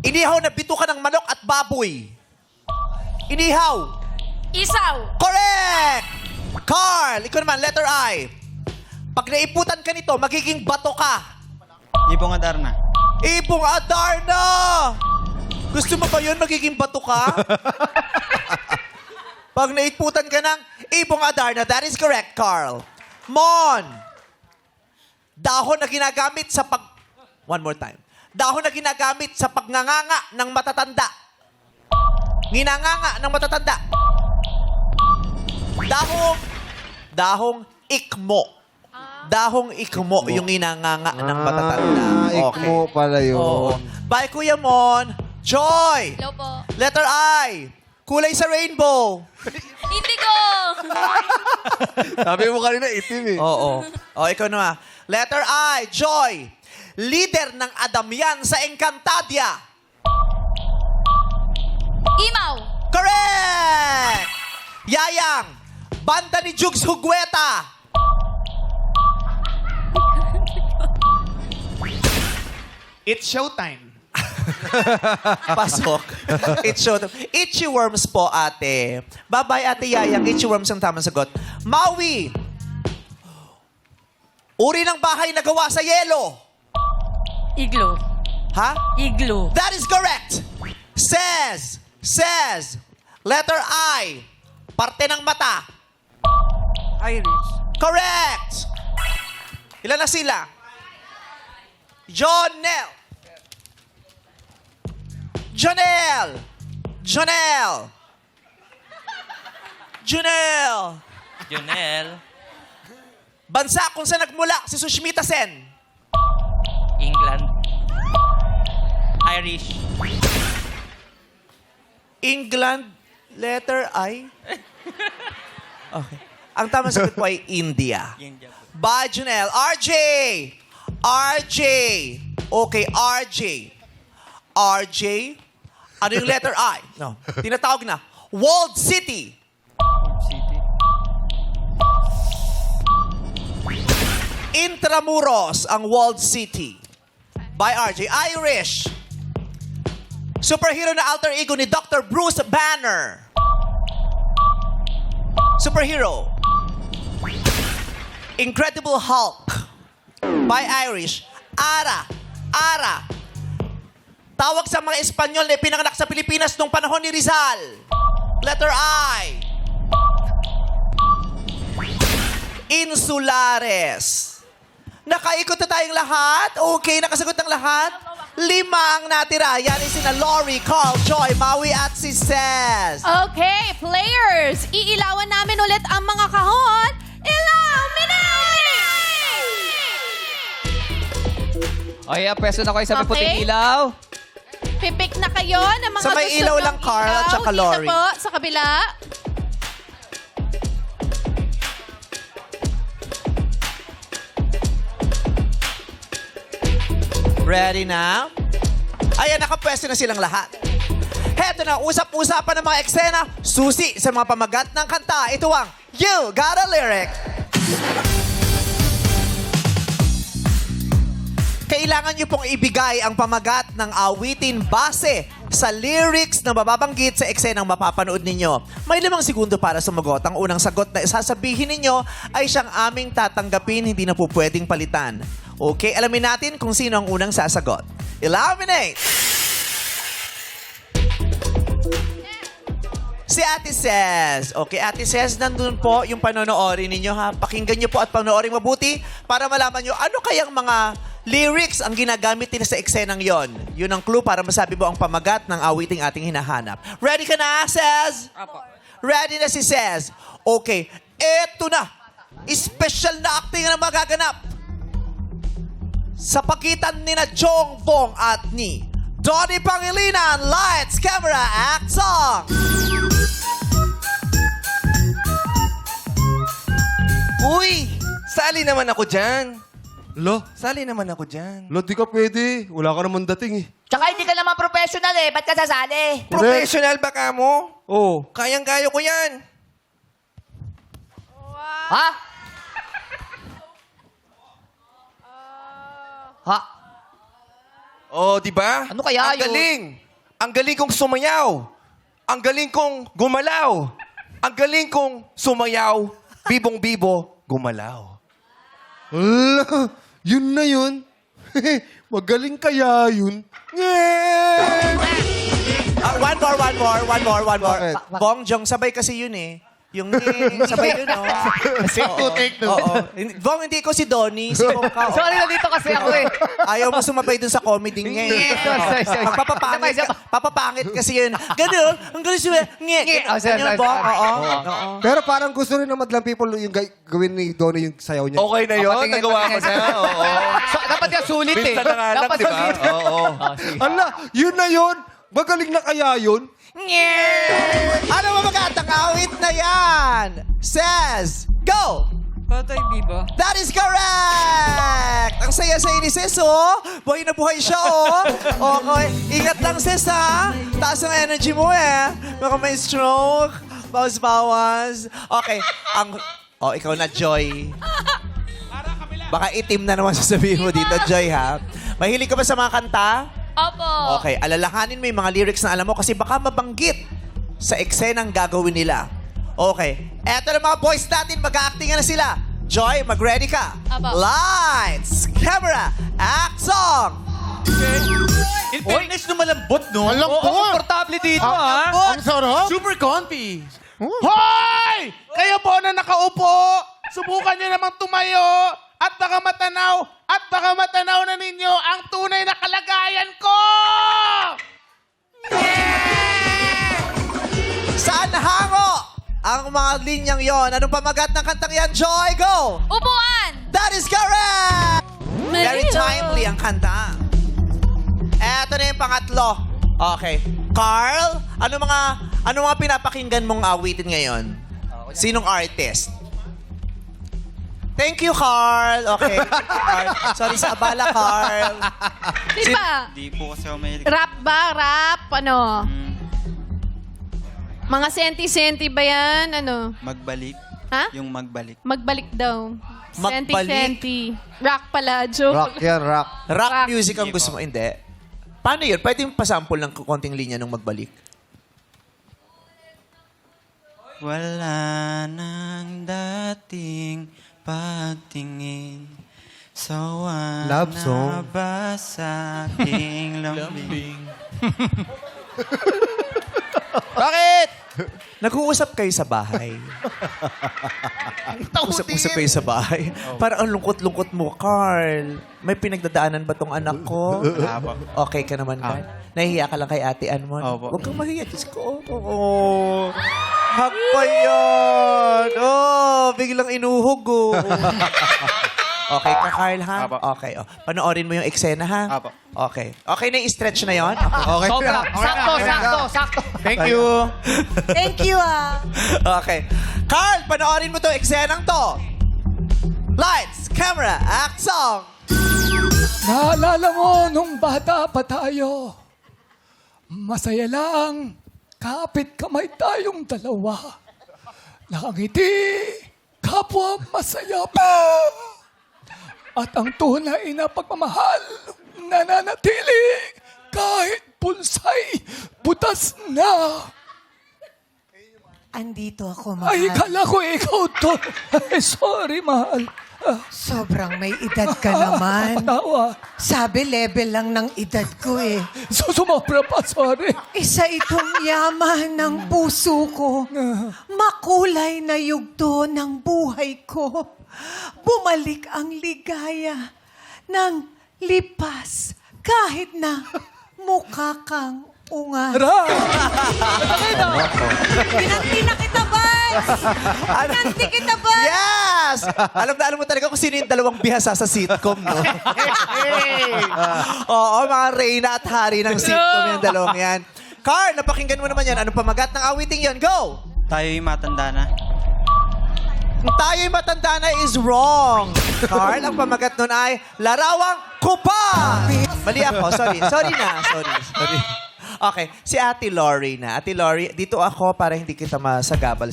Inihaw na bituka ng manok at baboy. Inihaw. Isaw. Correct! Carl, ikaw naman, letter I. Pag naiputan ka nito, magiging bato ka. Ibong Adarna. Ibong Adarna! Gusto mo ba yun, magiging bato ka? Pag naiputan ka ng Ibong Adarna, that is correct, Carl. Mon! Dahon na ginagamit sa pag... One more time. Dahon na ginagamit sa pagnganganga ng matatanda. Nginanganga ng matatanda. Dahong ikmo. Dahong ikmo yung inanganga ng matatanda. Ikmo pala yun. Oo. Bye, Kuya Mon. Joy! Hello po. Letter I. Kulay sa rainbow. Indigo. Sabi mo kanina, itim eh. Oo. O, ikaw naman. Letter I. Joy. Leader ng Adamyan sa Encantadia. Imaw. Correct! Yayang. Banda ni Jugs Hugweta. It's showtime. Pasok. It's showtime. Itchy worms po, ate. Bye-bye, ate Yayang. Itchy worms ang tamang sagot. Maui. Uri ng bahay na gawa sa yelo. Iglo. Ha? Iglo. That is correct. Says. Letter I. Parte ng mata. Iris. Correct. Ilan na sila? Jonel. Junel. Bansa kung saan nagmula si Sushmita Sen. England. Irish. England, letter I. Okay. Ang tamang sagot po ay India. India po. Bye, Janelle. RJ. Okay, RJ. Ano yung letter I? No. Tinatawag na. Walled City. City. Intramuros ang walled city. By RJ. Irish. Superhero na alter ego ni Dr. Bruce Banner. Superhero. Incredible Hulk. By Irish. Ara. Tawag sa mga Espanyol na pinanganak sa Pilipinas nung panahon ni Rizal. Letter I. Insulares. Nakaikot na tayong lahat? Okay, nakasagot ng lahat? 5 ang natira. Yan ay sina Lori, Carl, Joy, Maui at si Cez. Okay, players. Iilawan namin ulit ang mga kahon. Okay, pwesto na kayo sa may Okay. puting ilaw. Pipik na kayo ng mga Sa may gusto ilaw ng lang, Carl, at saka Dito Lori. po, sa kabila. Ready na? Ayan, nakapwesto na silang lahat. Heto na, usap-usapan ng mga eksena, susi sa mga pamagat ng kanta. Ito ang You Got a Lyric. Kailangan niyo pong ibigay ang pamagat ng awitin base sa lyrics na mababanggit sa eksenang mapapanood ninyo. May 5 segundo para sumagot. Ang unang sagot na sasabihin ninyo ay siyang aming tatanggapin, hindi na po pwedeng palitan. Okay, alamin natin kung sino ang unang sasagot. Eliminate! Si Ate Cez. Okay, Ate Cez, nandun po yung panonoorin ninyo ha. Pakinggan nyo po at panoorin mabuti para malaman nyo ano kayang mga lyrics ang ginagamit nila sa eksenang yon. Yun ang clue para masabi mo ang pamagat ng awiting ating hinahanap. Ready ka na, Cez? Apo. Ready na si Cez. Okay, eto na. Special na acting na magaganap sa pagitan ni na Chong Bong at ni Donnie Pangilinan. Lights, camera, act, song! Uy! Sali naman ako dyan. Lo, Sali naman ako dyan. lo, di ka pwede. Wala ka naman dating eh. Tsaka hindi ka naman professional eh. Ba't ka sasali? Professional ba ka mo? Oo. Kayang-kaya ko yan. Ha? Ha? Oh, di ba? Ano kaya Ang yun? galing. Ang galing kong sumayaw. Ang galing kong gumalaw. Ang galing kong sumayaw. Bibong-bibo, gumalaw. Ala, yun na yun. Magaling kaya yun. One more. Bakit? Bong Jong, sabay kasi yun eh. Yung sabay yun, no? Take two. Oo. Bong, hindi ko si Donnie. Si Bong ka. oh. Sorry, nandito kasi ako eh. Ayaw mo sumabay dun sa comedy niya eh. Sorry. Papapangit kasi yun. Ganun, ang galing siya. Nge. Oh, sorry. Ganun, Bong. Oo. Pero parang gusto rin ng madlang people yung gawin ni Donnie yung sayaw niya. Okay na yun? Patingin, Nagawa ko patingin. na. Oo. Dapat nga sulit eh. Minsan na nga lang, Dapat di ba? sulit. Oo. Ala, yun na yun. Magaling na kaya yun. Ano ba magatang awit na yan? Says, go! Patay Biba. That is correct! Ang saya-saya ni Sis, oh. Buhay na buhay siya, oh. Okay. Ingat lang, Sis, ha? Taas ang energy mo, eh. Baka may stroke. Bawas-bawas. Okay. Ikaw na, Joy. Baka itim na naman sasabihin mo dito, Joy, ha? Mahilig ka ba sa mga kanta? Opo. Okay, alalahanin mo yung mga lyrics na alam mo kasi baka mabanggit sa eksenang gagawin nila. Okay, eto na mga boys natin, mag-acting na sila. Joy, mag-ready ka. Apo. Lights, camera, act, song! In fairness, malambot, no? Alam Oo, po. komportable dito ha. Ang sarap. Super comfy. Hoy! Kayo po na nakaupo, subukan nyo namang tumayo at baka matanaw na ninyo ang tunay na kalagayan ko! Saan nahango ang mga linyang yon? Anong pamagat ng kantang yan, Joy? Go! Upuan! That is correct! Very Mario. timely ang kanta. Eto na yung pangatlo. Okay. Carl, ano mga pinapakinggan mong awitin ngayon? Sinong artist? Thank you, Carl. Okay. Carl. Sorry sa abala, Carl. Di ba? Di po kasi ako may... Rap ba? Rap? Ano? Mga senti-senti ba yan? Ano? Magbalik. Ha? Yung magbalik. Magbalik daw. Magbalik? Senti-senti. Rock pala, joke. Rock yan, rock. Rock Rock. music ang gusto mo. Hindi. Paano yun? Pwede yung pasample ng konting linya nung magbalik. Wala nang dating pagtingin. Sawa Love song. na ba sa aking lambing? Bakit? Nag-uusap kayo sa bahay. Usap-usap kayo sa bahay. Parang ang lungkot-lungkot mo, Carl. May pinagdadaanan ba tong anak ko? Okay ka naman, Carl? Nahihiya ka lang kay Ate Ann mo? Opo. Huwag kang mahiya. Diyos ko. Oo. Hak pa yan. Oh, biglang inuhog, oh. Okay ka, Carl, ha? Apo. Okay. Oh. Panoorin mo yung eksena, ha? Apo. Okay. Okay na yung stretch na yon? Okay. Sobra. Sakto. Thank you. Thank you, ah. Okay. Carl, panoorin mo to eksenang to. Lights, camera, act, song. Naalala mo nung bata pa tayo, masaya lang, kapit kamay tayong dalawa. Nakangiti, kapwa masaya pa. At ang tunay na pagmamahal, nananatili kahit pulsay butas na. Andito ako, mahal. Ay, kala ko ikaw to. Ay, sorry, mahal. Sobrang may edad ka naman. Patawa. Sabi, level lang ng edad ko eh. Sumobra pa, sorry. Isa itong yaman ng puso ko. Makulay na yugto ng buhay ko. Bumalik ang ligaya ng lipas kahit na mukha kang unga. Pinanti na kita, Bals! Pinanti kita, Bals! Yes! Alam mo talaga kung sino yung dalawang bihasa sa sitcom, no? Oo, mga Reyna at Hari ng sitcom yung dalawang yan. Carl, napakinggan mo naman yan. Anong pamagat ng awiting yon? Go! Tayo'y matanda na. Tayo'y matanda na is wrong. Carl, ang pamagat nun ay larawang kupa. Mali ako. Sorry. Sorry. Okay, si Ate Lori na. Ate Lori, dito ako para hindi kita masagabal.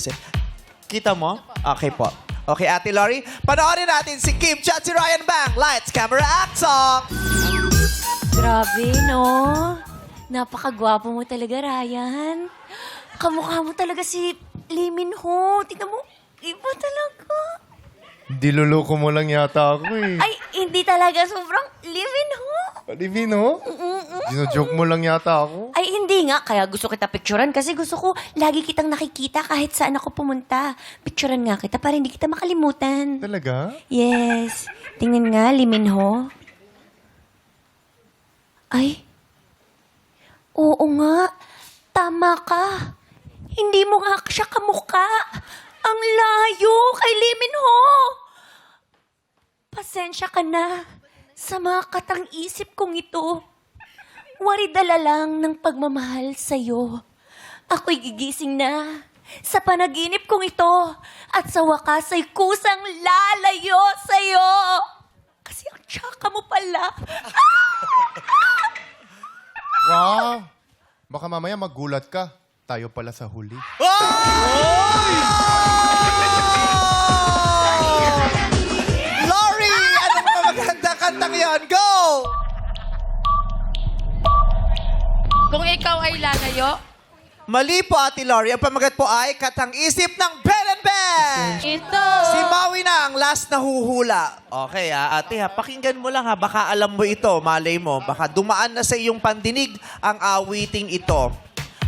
Kita mo? Okay po. Okay, Ate Lori, panoorin natin si Kim Chat, si Ryan Bang. Lights, camera, action! Grabe, no? Napakagwapo mo talaga, Ryan. Kamukha mo talaga si Lee Min Ho. Tingnan mo, iba talaga. Diluloko mo lang yata ako eh. Ay, hindi talaga. Sobrang Lee Min Ho. Divino? Dino-joke mo lang yata ako. Ay, hindi nga. Kaya gusto kita picturean kasi gusto ko lagi kitang nakikita kahit saan ako pumunta. Picturean nga kita para hindi kita makalimutan. Talaga? Yes. Tingnan nga, Lee Min Ho. Ay. Oo nga. Tama ka. Hindi mo nga siya kamukha. Ang layo kay Lee Min Ho. Pasensya ka na sa mga katang-isip kong ito. Waridala lang ng pagmamahal sa'yo. Ako'y gigising na sa panaginip kong ito at sa wakas ay kusang lalayo sa'yo. Kasi ang tsaka mo pala. Wow! Baka mamaya magulat ka. Tayo pala sa huli. Lori, anong pamagandang kantang yon? Go! Kung ikaw ay lalayo, Mali po, Ate Lori. Ang pamagat po ay Katang-Isip ng Ben and Ben! ito. Si Maui na ang last na huhula. Okay, ate, pakinggan mo lang ha. Baka alam mo ito, malay mo. Baka dumaan na sa iyong pandinig ang awiting ito.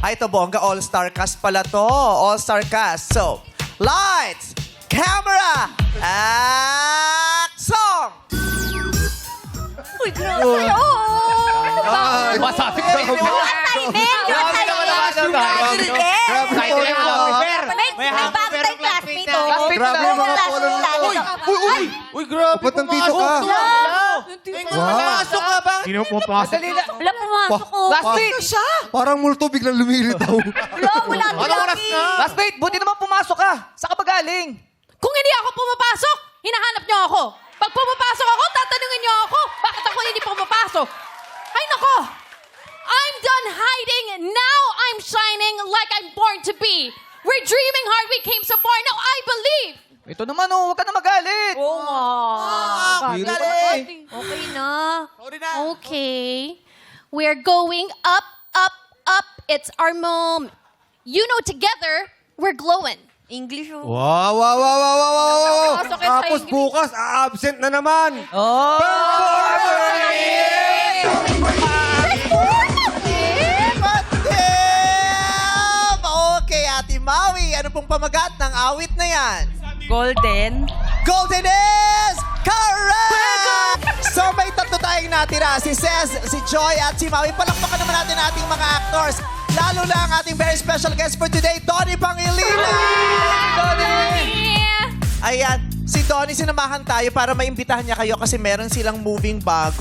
Ito, bongga, all-star cast pala to. All-star cast. So, lights, camera, action! Uy, grabe sa'yo! Masabi ka ba? May bago tayong classmate, oh. Grabe yung mga polong nito. Uy, grabe. Ba't nandito ka? Pumasok ka ba? Sino pumapasok? Wala, pumasok ko. Classmate! Parang multo biglang lumilitaw. Wala, Classmate, buti naman pumasok ka. Saan ka ba galing? Kung hindi ako pumapasok, hinahanap niyo ako. Pag pumapasok ako, tatanungin niyo ako, bakit ako hindi pumapasok? Ay, nako! I'm done hiding. Now I'm shining like I'm born to be. We're dreaming hard. We came so far. Now I believe. Ito naman, oh. Huwag ka na magalit. Oo nga. Okay na. Sorry na. Okay. We're going up, up, up. It's our moment. You know, together, we're glowing. English, oh. Wow. Pasok kayo sa Tapos English. bukas, absent na naman. Oh! Okay, Ate Maui, ano pong pamagat ng awit na yan? Golden. Golden is correct! So may tatlo tayong natira, si Cez, si Joy at si Maui. Palakpakan naman natin ating mga actors. Lalo na ang ating very special guest for today, Donnie Pangilinan! Ayan, si Donnie, sinamahan tayo para maimbitahan niya kayo kasi meron silang moving bago.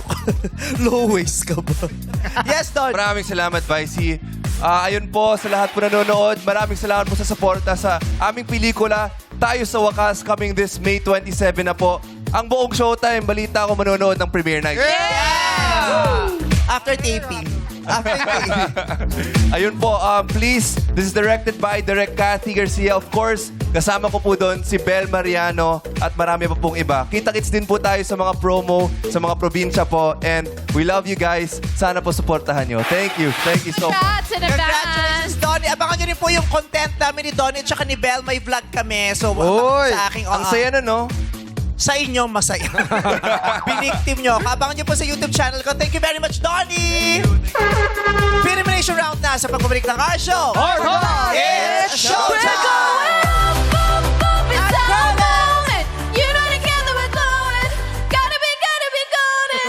Low waist ka ba? Yes, Donnie. Maraming salamat, Vicey. Ayun po sa lahat po nanonood. Maraming salamat po sa suporta sa aming pelikula, Tayo sa Wakas, coming this May 27 na po. Ang buong showtime, balita ko manonood ng premiere night. After taping. After taping. Ayun po, please, this is directed by Direk Cathy Garcia. Of course, kasama ko po doon si Bel Mariano at marami pa pong iba. Kita-kits din po tayo sa mga promo, sa mga probinsya po. And we love you guys. Sana po supportahan nyo. Thank you. Thank you so much. Congrats in advance. Congratulations, Donnie. Abangan nyo rin po yung content namin ni Donnie at saka ni Bel. May vlog kami. So, Oy! sa aking... Ang saya na, no? Sa inyo, masaya. Biniktim nyo. Abangan nyo po sa YouTube channel ko. Thank you very much, Donnie! Elimination round na sa pagbabalik ng our show. It's showtime! It's our moment. You know together we're glowing. Gotta be golden.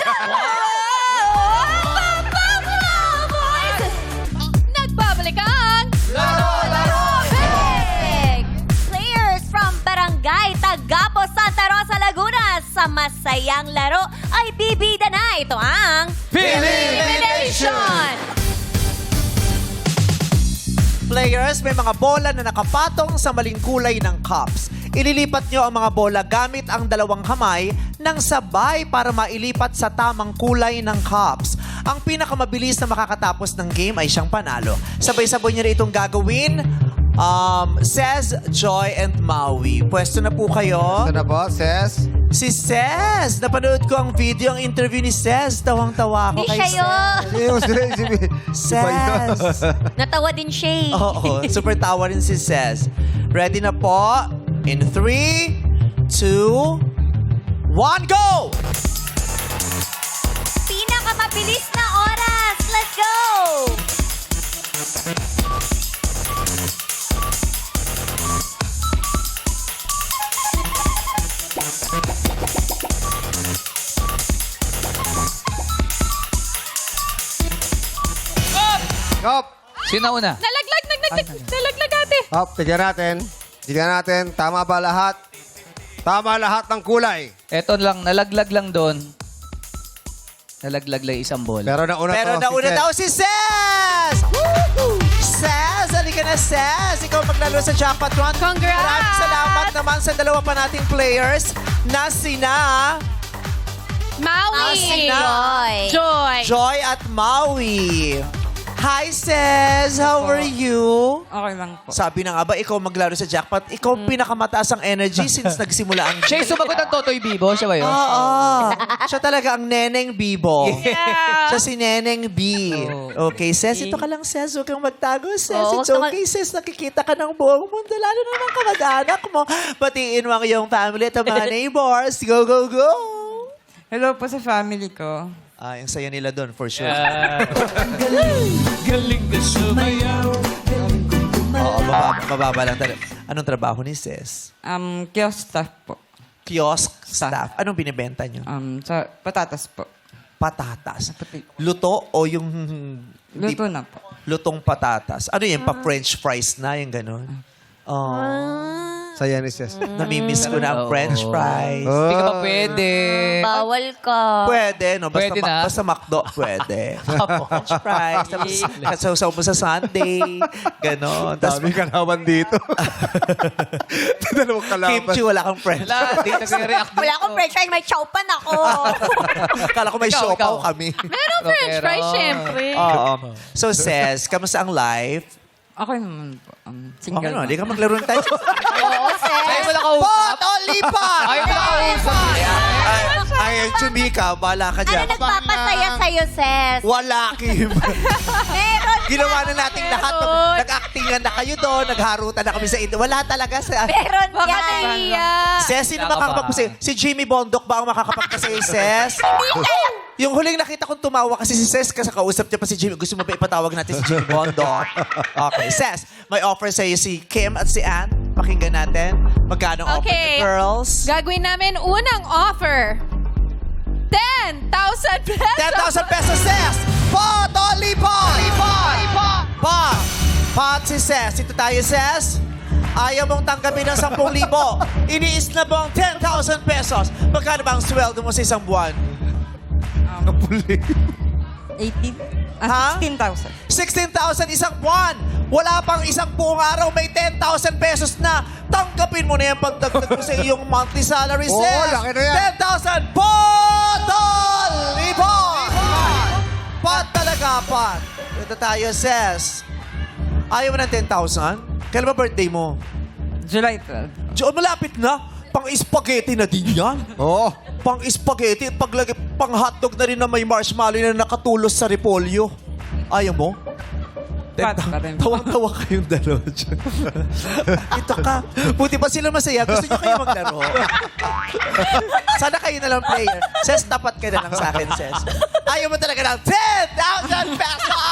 Nagbabalikan. Big players from Barangay Tagapo, Santa Rosa, Laguna sa masayang laro ay bibida na. Ito ang Elimination! Players, may mga bola na nakapatong sa maling kulay ng cups. Ililipat nyo ang mga bola gamit ang dalawang kamay ng sabay para mailipat sa tamang kulay ng cups. Ang pinakamabilis na makakatapos ng game ay siyang panalo. Sabay-sabay nyo na itong gagawin. Says, Joy, and Maui. Pwesto na po kayo. Ito na po, Ses. Si Ses! Napanood ko ang video, ang interview ni Ses. Tawang-tawa ako Hindi kay siya yun. Ses! Natawa din siya eh. Oo, super tawa rin si Ses. Ready na po? In 3, 2, 1, go! Pinakamabilis na oras. Let's go! Hop! Sino una? Nalaglag ate. Hop, tignan natin. Tignan natin. Tama ba lahat? Tama lahat ng kulay. Eto lang, nalaglag lang doon. Nalaglag lang isang bola. Pero nauna Pero to. nauna Ses. daw si Ses! Woo! Ses, halika na Ses! Ikaw maglaro sa Jackpot Run. Congrats! Maraming salamat naman sa dalawa pa nating players na sina Maui. Joy. Joy. Joy at Maui. Hi Ses, how are you? Okay lang po. Sabi na nga ba, ikaw maglaro sa Jackpot. Ikaw ang pinakamataas ang energy since nagsimula ang Siya yung sumagot ng Totoy Bibo, siya ba yun? Oo. Siya talaga ang Neneng Bibo. Yeah. Siya si Neneng B. Okay, Ses, ito ka lang, Ses. Huwag kang magtago, Ses. Oo, It's huwag ka okay, Ses. Nakikita ka ng buong mundo. Lalo na ng kamag-anak mo. Batiin mo ang iyong family at ang mga neighbors. Go, go, go! Hello po sa family ko. Ah, yung saya nila doon, for sure. Galing na sumayaw. Oo, mababa lang talaga. Anong trabaho ni Ses? Kiosk staff po. Kiosk staff. Anong binibenta niyo? Sa patatas po. Patatas. Luto o yung... Luto na po. Lutong patatas. Ano yan? Pa-French fries na, yung gano'n? Oh. Saya ni Ses. Namimiss ko na ang French fries. Hindi ka ba pwede? Bawal ka. Pwede, no? Basta, Pwede na? basta McDo, pwede. French fries. Tapos, kasaw mo sa Sunday. Ganon. Tapos, Dami kalaban dito. Dalawang kalaban. kimchi, wala kang French Wala, fries. di nag-react. Wala akong french fries, may chowpan ako. Kala ko may Ikaw, siopaw ikaw. kami. Meron French fries, Pero- syempre. Oo. So, Ses, kamusta ang life? Okay naman po. Okay, Single no? Hindi ka maglaro ng tayo. Oo, sis. Ayaw mo na kausap? Pot o lipat! Ayaw mo na kausap? Ay, Chumika, bala ka Ano dyan. nagpapasaya sa'yo, sis? Wala, Kim. Meron Ginawa na nating lahat. Meron. Nag-actingan na kayo doon. Nagharutan na kami sa ito. Wala talaga sa... Meron Baka yan. nahiya. Ses, sino Wala ka makakapagpasaya? Si Jimmy Bondok ba ang makakapagpasaya, Ses? Yung huling nakita kong tumawa kasi si Ses, kasi kausap niya pa si Jimmy. Gusto mo ba ipatawag natin si Jimmy Bondok? Okay, Ses, may offer sa'yo si Kim at si Ann. Pakinggan natin. Magkano offer Okay. the girls? Gagawin namin unang offer. 10,000 pesos. 10,000 pesos, Ses! Pot o lipot! Pot! Pot si Ses. Ito tayo, Ses. Ayaw mong tanggapin ng 10,000. Iniis na bang 10,000 pesos? Magkano ba ang sweldo mo sa isang buwan? 18? Ha? 16,000. 16,000 isang buwan. Wala pang isang buong araw, may 10,000 pesos na. Tanggapin mo na yan pagdagdag mo sa iyong monthly salary, Oo, Ses. laki na yan. 10,000. Potol! Ipon! Pot talaga, pot. Ito tayo, Ses. Ayaw mo ng 10,000? Kailan ba birthday mo? July 12. Malapit na. Pang-spaghetti na din yan. Oo. Pang-spaghetti, pang-hotdog na rin na may marshmallow na nakatulos sa repolyo. Ayaw mo? Pat pa rin. Tawang-tawa kayong dalawa dyan. Ito ka. Buti pa sila masaya. Gusto nyo kayo maglaro. Sana kayo na lang player. Ses, tapat ka na lang sa akin, Ses. Ayaw mo talaga ng 10,000 pesos!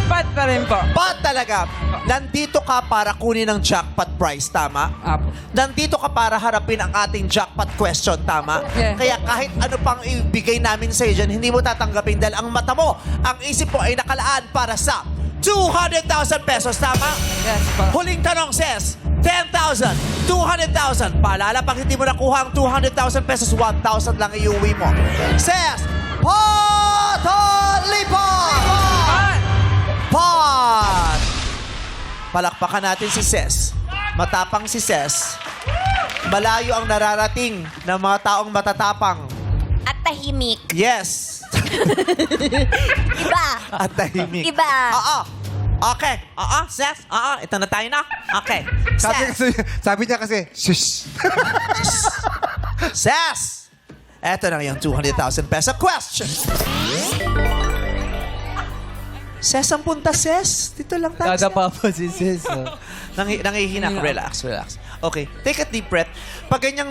Pat pa rin po. Pat talaga. Nandito ka para kunin ang jackpot prize, tama? Apo. Nandito ka para harapin ang ating jackpot question, tama? Yeah. Kaya kahit ano pang ibigay namin sa'yo dyan, hindi mo tatanggapin dahil ang mata mo, ang isip mo ay nakalaan para sa 200,000 pesos, tama? Yes po. Huling tanong, Ses. 10,000, 200,000. Paalala, pag hindi mo nakuha ang 200,000 pesos, 1,000 lang iuwi mo. Ses, Potolipon! Pot! Palakpakan natin si Ses. Matapang si Ses. Malayo ang nararating ng mga taong matatapang. At tahimik. Yes. Iba. At tahimik. Iba. Oo. Okay. Oo, Seth. Oo, ito na tayo na. Okay. Sabi niya kasi, shush. Seth! Eto na yung 200,000 peso question. Ses ang punta, Ses. Dito lang tayo. Dadapa po si sis. Nangihina. Relax. Okay, take a deep breath. Pag ganyang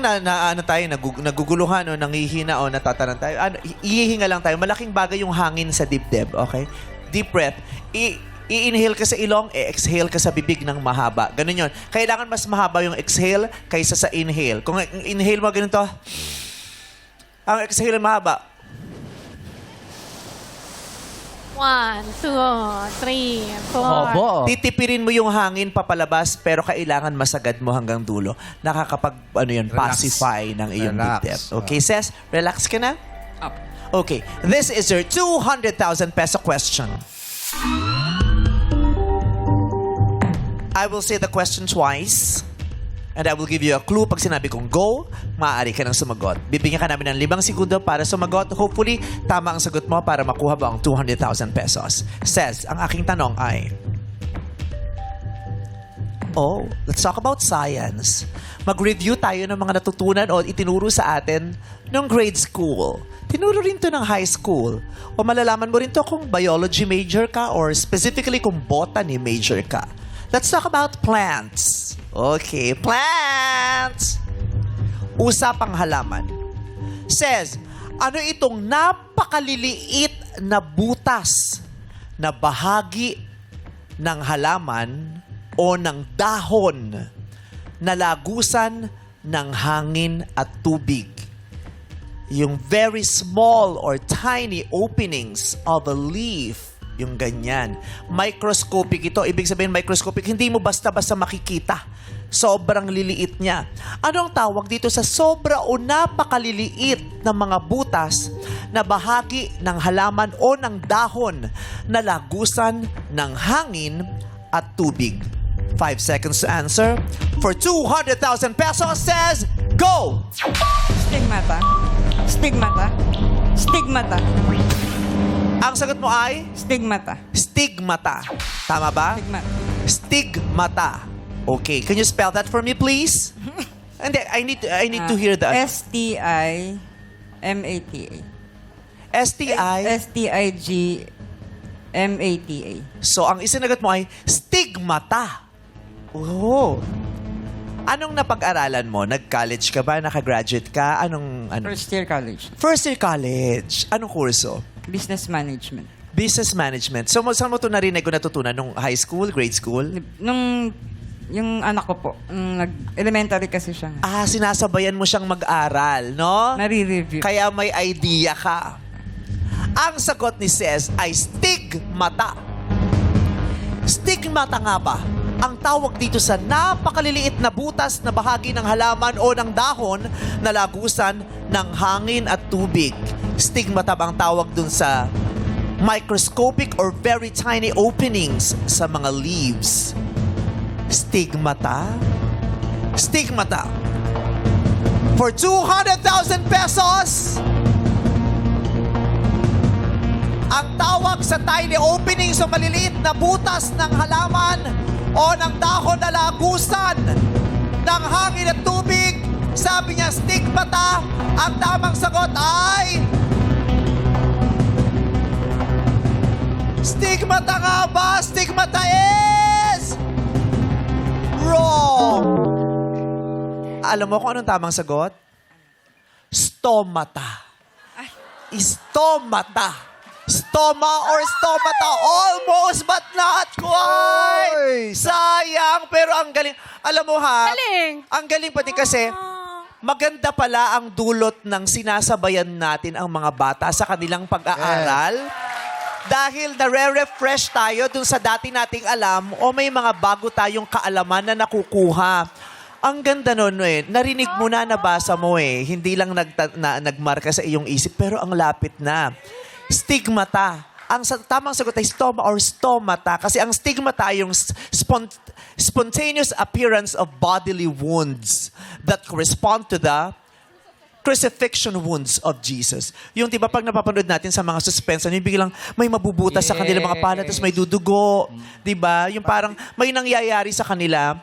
naguguluhan o nangihina o natatanan tayo, ihihinga lang tayo. Malaking bagay yung hangin sa dibdib, okay? Deep breath. I-inhale ka sa ilong, i-exhale ka sa bibig ng mahaba. Ganun yun. Kailangan mas mahaba yung exhale kaysa sa inhale. Kung inhale mo ganito, ang exhale mahaba. 1, 2, 3, 4. Titipirin mo yung hangin papalabas pero kailangan masagad mo hanggang dulo. Nakakapag, pacify ng iyong Relax. dibdib. Okay, Ses? Relax ka na? Okay. This is your 200,000 peso question. I will say the question twice. And I will give you a clue. Pag sinabi kong go, maaari ka nang sumagot. Bibigyan ka namin ng 5 segundo para sumagot. Hopefully, tama ang sagot mo para makuha mo ang 200,000 pesos. Says, ang aking tanong ay, let's talk about science. Mag-review tayo ng mga natutunan o itinuro sa atin nung grade school. Tinuro rin to ng high school. O malalaman mo rin to kung biology major ka or specifically kung botany major ka. Let's talk about plants. Okay, plants. Usapang halaman. Says, ano itong napakaliliit na butas na bahagi ng halaman o ng dahon na lagusan ng hangin at tubig? Yung very small or tiny openings of a leaf. Yung ganyan. Microscopic ito. Ibig sabihin microscopic, hindi mo basta-basta makikita. Sobrang liliit niya. Ano ang tawag dito sa sobra o napakaliliit na mga butas na bahagi ng halaman o ng dahon na lagusan ng hangin at tubig? 5 seconds to answer. For 200,000 pesos says, go! Stigmata. Stigmata. Stigmata. Ang sagot mo ay? Stigmata. Stigmata. Tama ba? Stigmata. Stigmata. Okay. Can you spell that for me, please? Hindi, I need to hear that. S-T-I-M-A-T-A. S-T-I? S-T-I-G-M-A-T-A. So, ang isinagot mo ay stigmata. Oh. Anong napag-aralan mo? Nag-college ka ba? Nakagraduate ka? Ano? First year college. First year college. Anong kurso? Business management. Business management. So, saan mo ito narinig o natutunan? Nung high school? Grade school? Nung yung anak ko po, nag-elementary kasi siya. Sinasabayan mo siyang mag-aral, no? Nare-review. Kaya may idea ka. Ang sagot ni Ces ay stigmata. Stigmata nga ba? Ang tawag dito sa napakaliliit na butas na bahagi ng halaman o ng dahon na lagusan ng hangin at tubig. Stigmata ba ang tawag dun sa microscopic or very tiny openings sa mga leaves? Stigmata? Stigmata. For 200,000 pesos, ang tawag sa tiny openings o maliliit na butas ng halaman o ng dahon na lagusan ng hangin at tubig, sabi niya stigmata. Ang tamang sagot ay stigmata nga ba? Stigmata is wrong. Alam mo kung anong tamang sagot? Stomata. Stomata. Stoma or stomata. Almost but not quite. Sayang, pero ang galing. Alam mo ha? Galing. Ang galing pati kasi, maganda pala ang dulot ng sinasabayan natin ang mga bata sa kanilang pag-aaral. Dahil nare-refresh tayo dun sa dati nating alam o may mga bago tayong kaalaman na nakukuha. Ang ganda nun narinig mo na, nabasa mo Hindi lang nagmarka sa iyong isip, pero ang lapit na. Stigmata. ang tamang sagot ay stoma or stomata kasi ang stigmata ay yung spontaneous appearance of bodily wounds that correspond to the crucifixion wounds of Jesus. Yung diba pag napapanood natin sa mga suspense, yung biglang may mabubutas sa kanila mga pala, tapos may dudugo. Diba? Yung parang may nangyayari sa kanila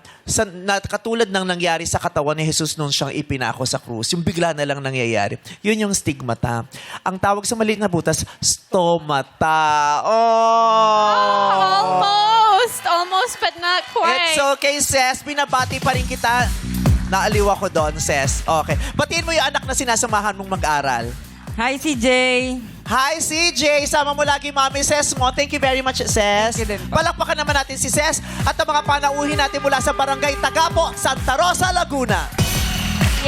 na katulad ng nangyari sa katawan ni Jesus nung siyang ipinako sa krus. Yung bigla na lang nangyayari. Yun yung stigmata. Ang tawag sa maliit na butas, stomata. Almost, but not quite. It's okay, Ses. Binabati pa rin kita. Naaliw ako doon, Ses. Okay. Batiin mo yung anak na sinasamahan mong mag-aral. Hi, CJ. Hi, CJ. Sama mo lagi, Mami Ses mo. Thank you very much, Ses. Thank you din. Palakpakan naman natin si Ses at ang mga panauhin natin mula sa Barangay Tagapo, Santa Rosa, Laguna.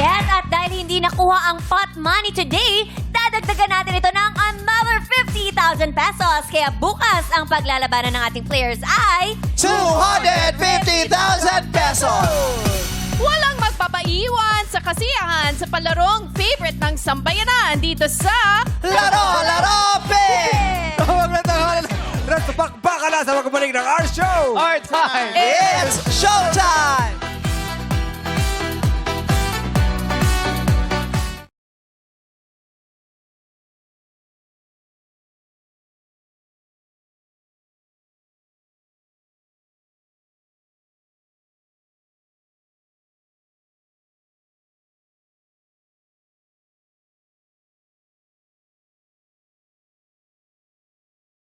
Yes, at dahil hindi nakuha ang pot money today, dadagdagan natin ito ng another 50,000 pesos. Kaya bukas ang paglalabanan ng ating players ay 250,000 pesos! Walang magpapaiwan sa kasiyahan sa palarong favorite ng sambayanan dito sa Laro Pin! Huwag na tangalan. Baka na sa magbalik ng our show. Our time! It's showtime!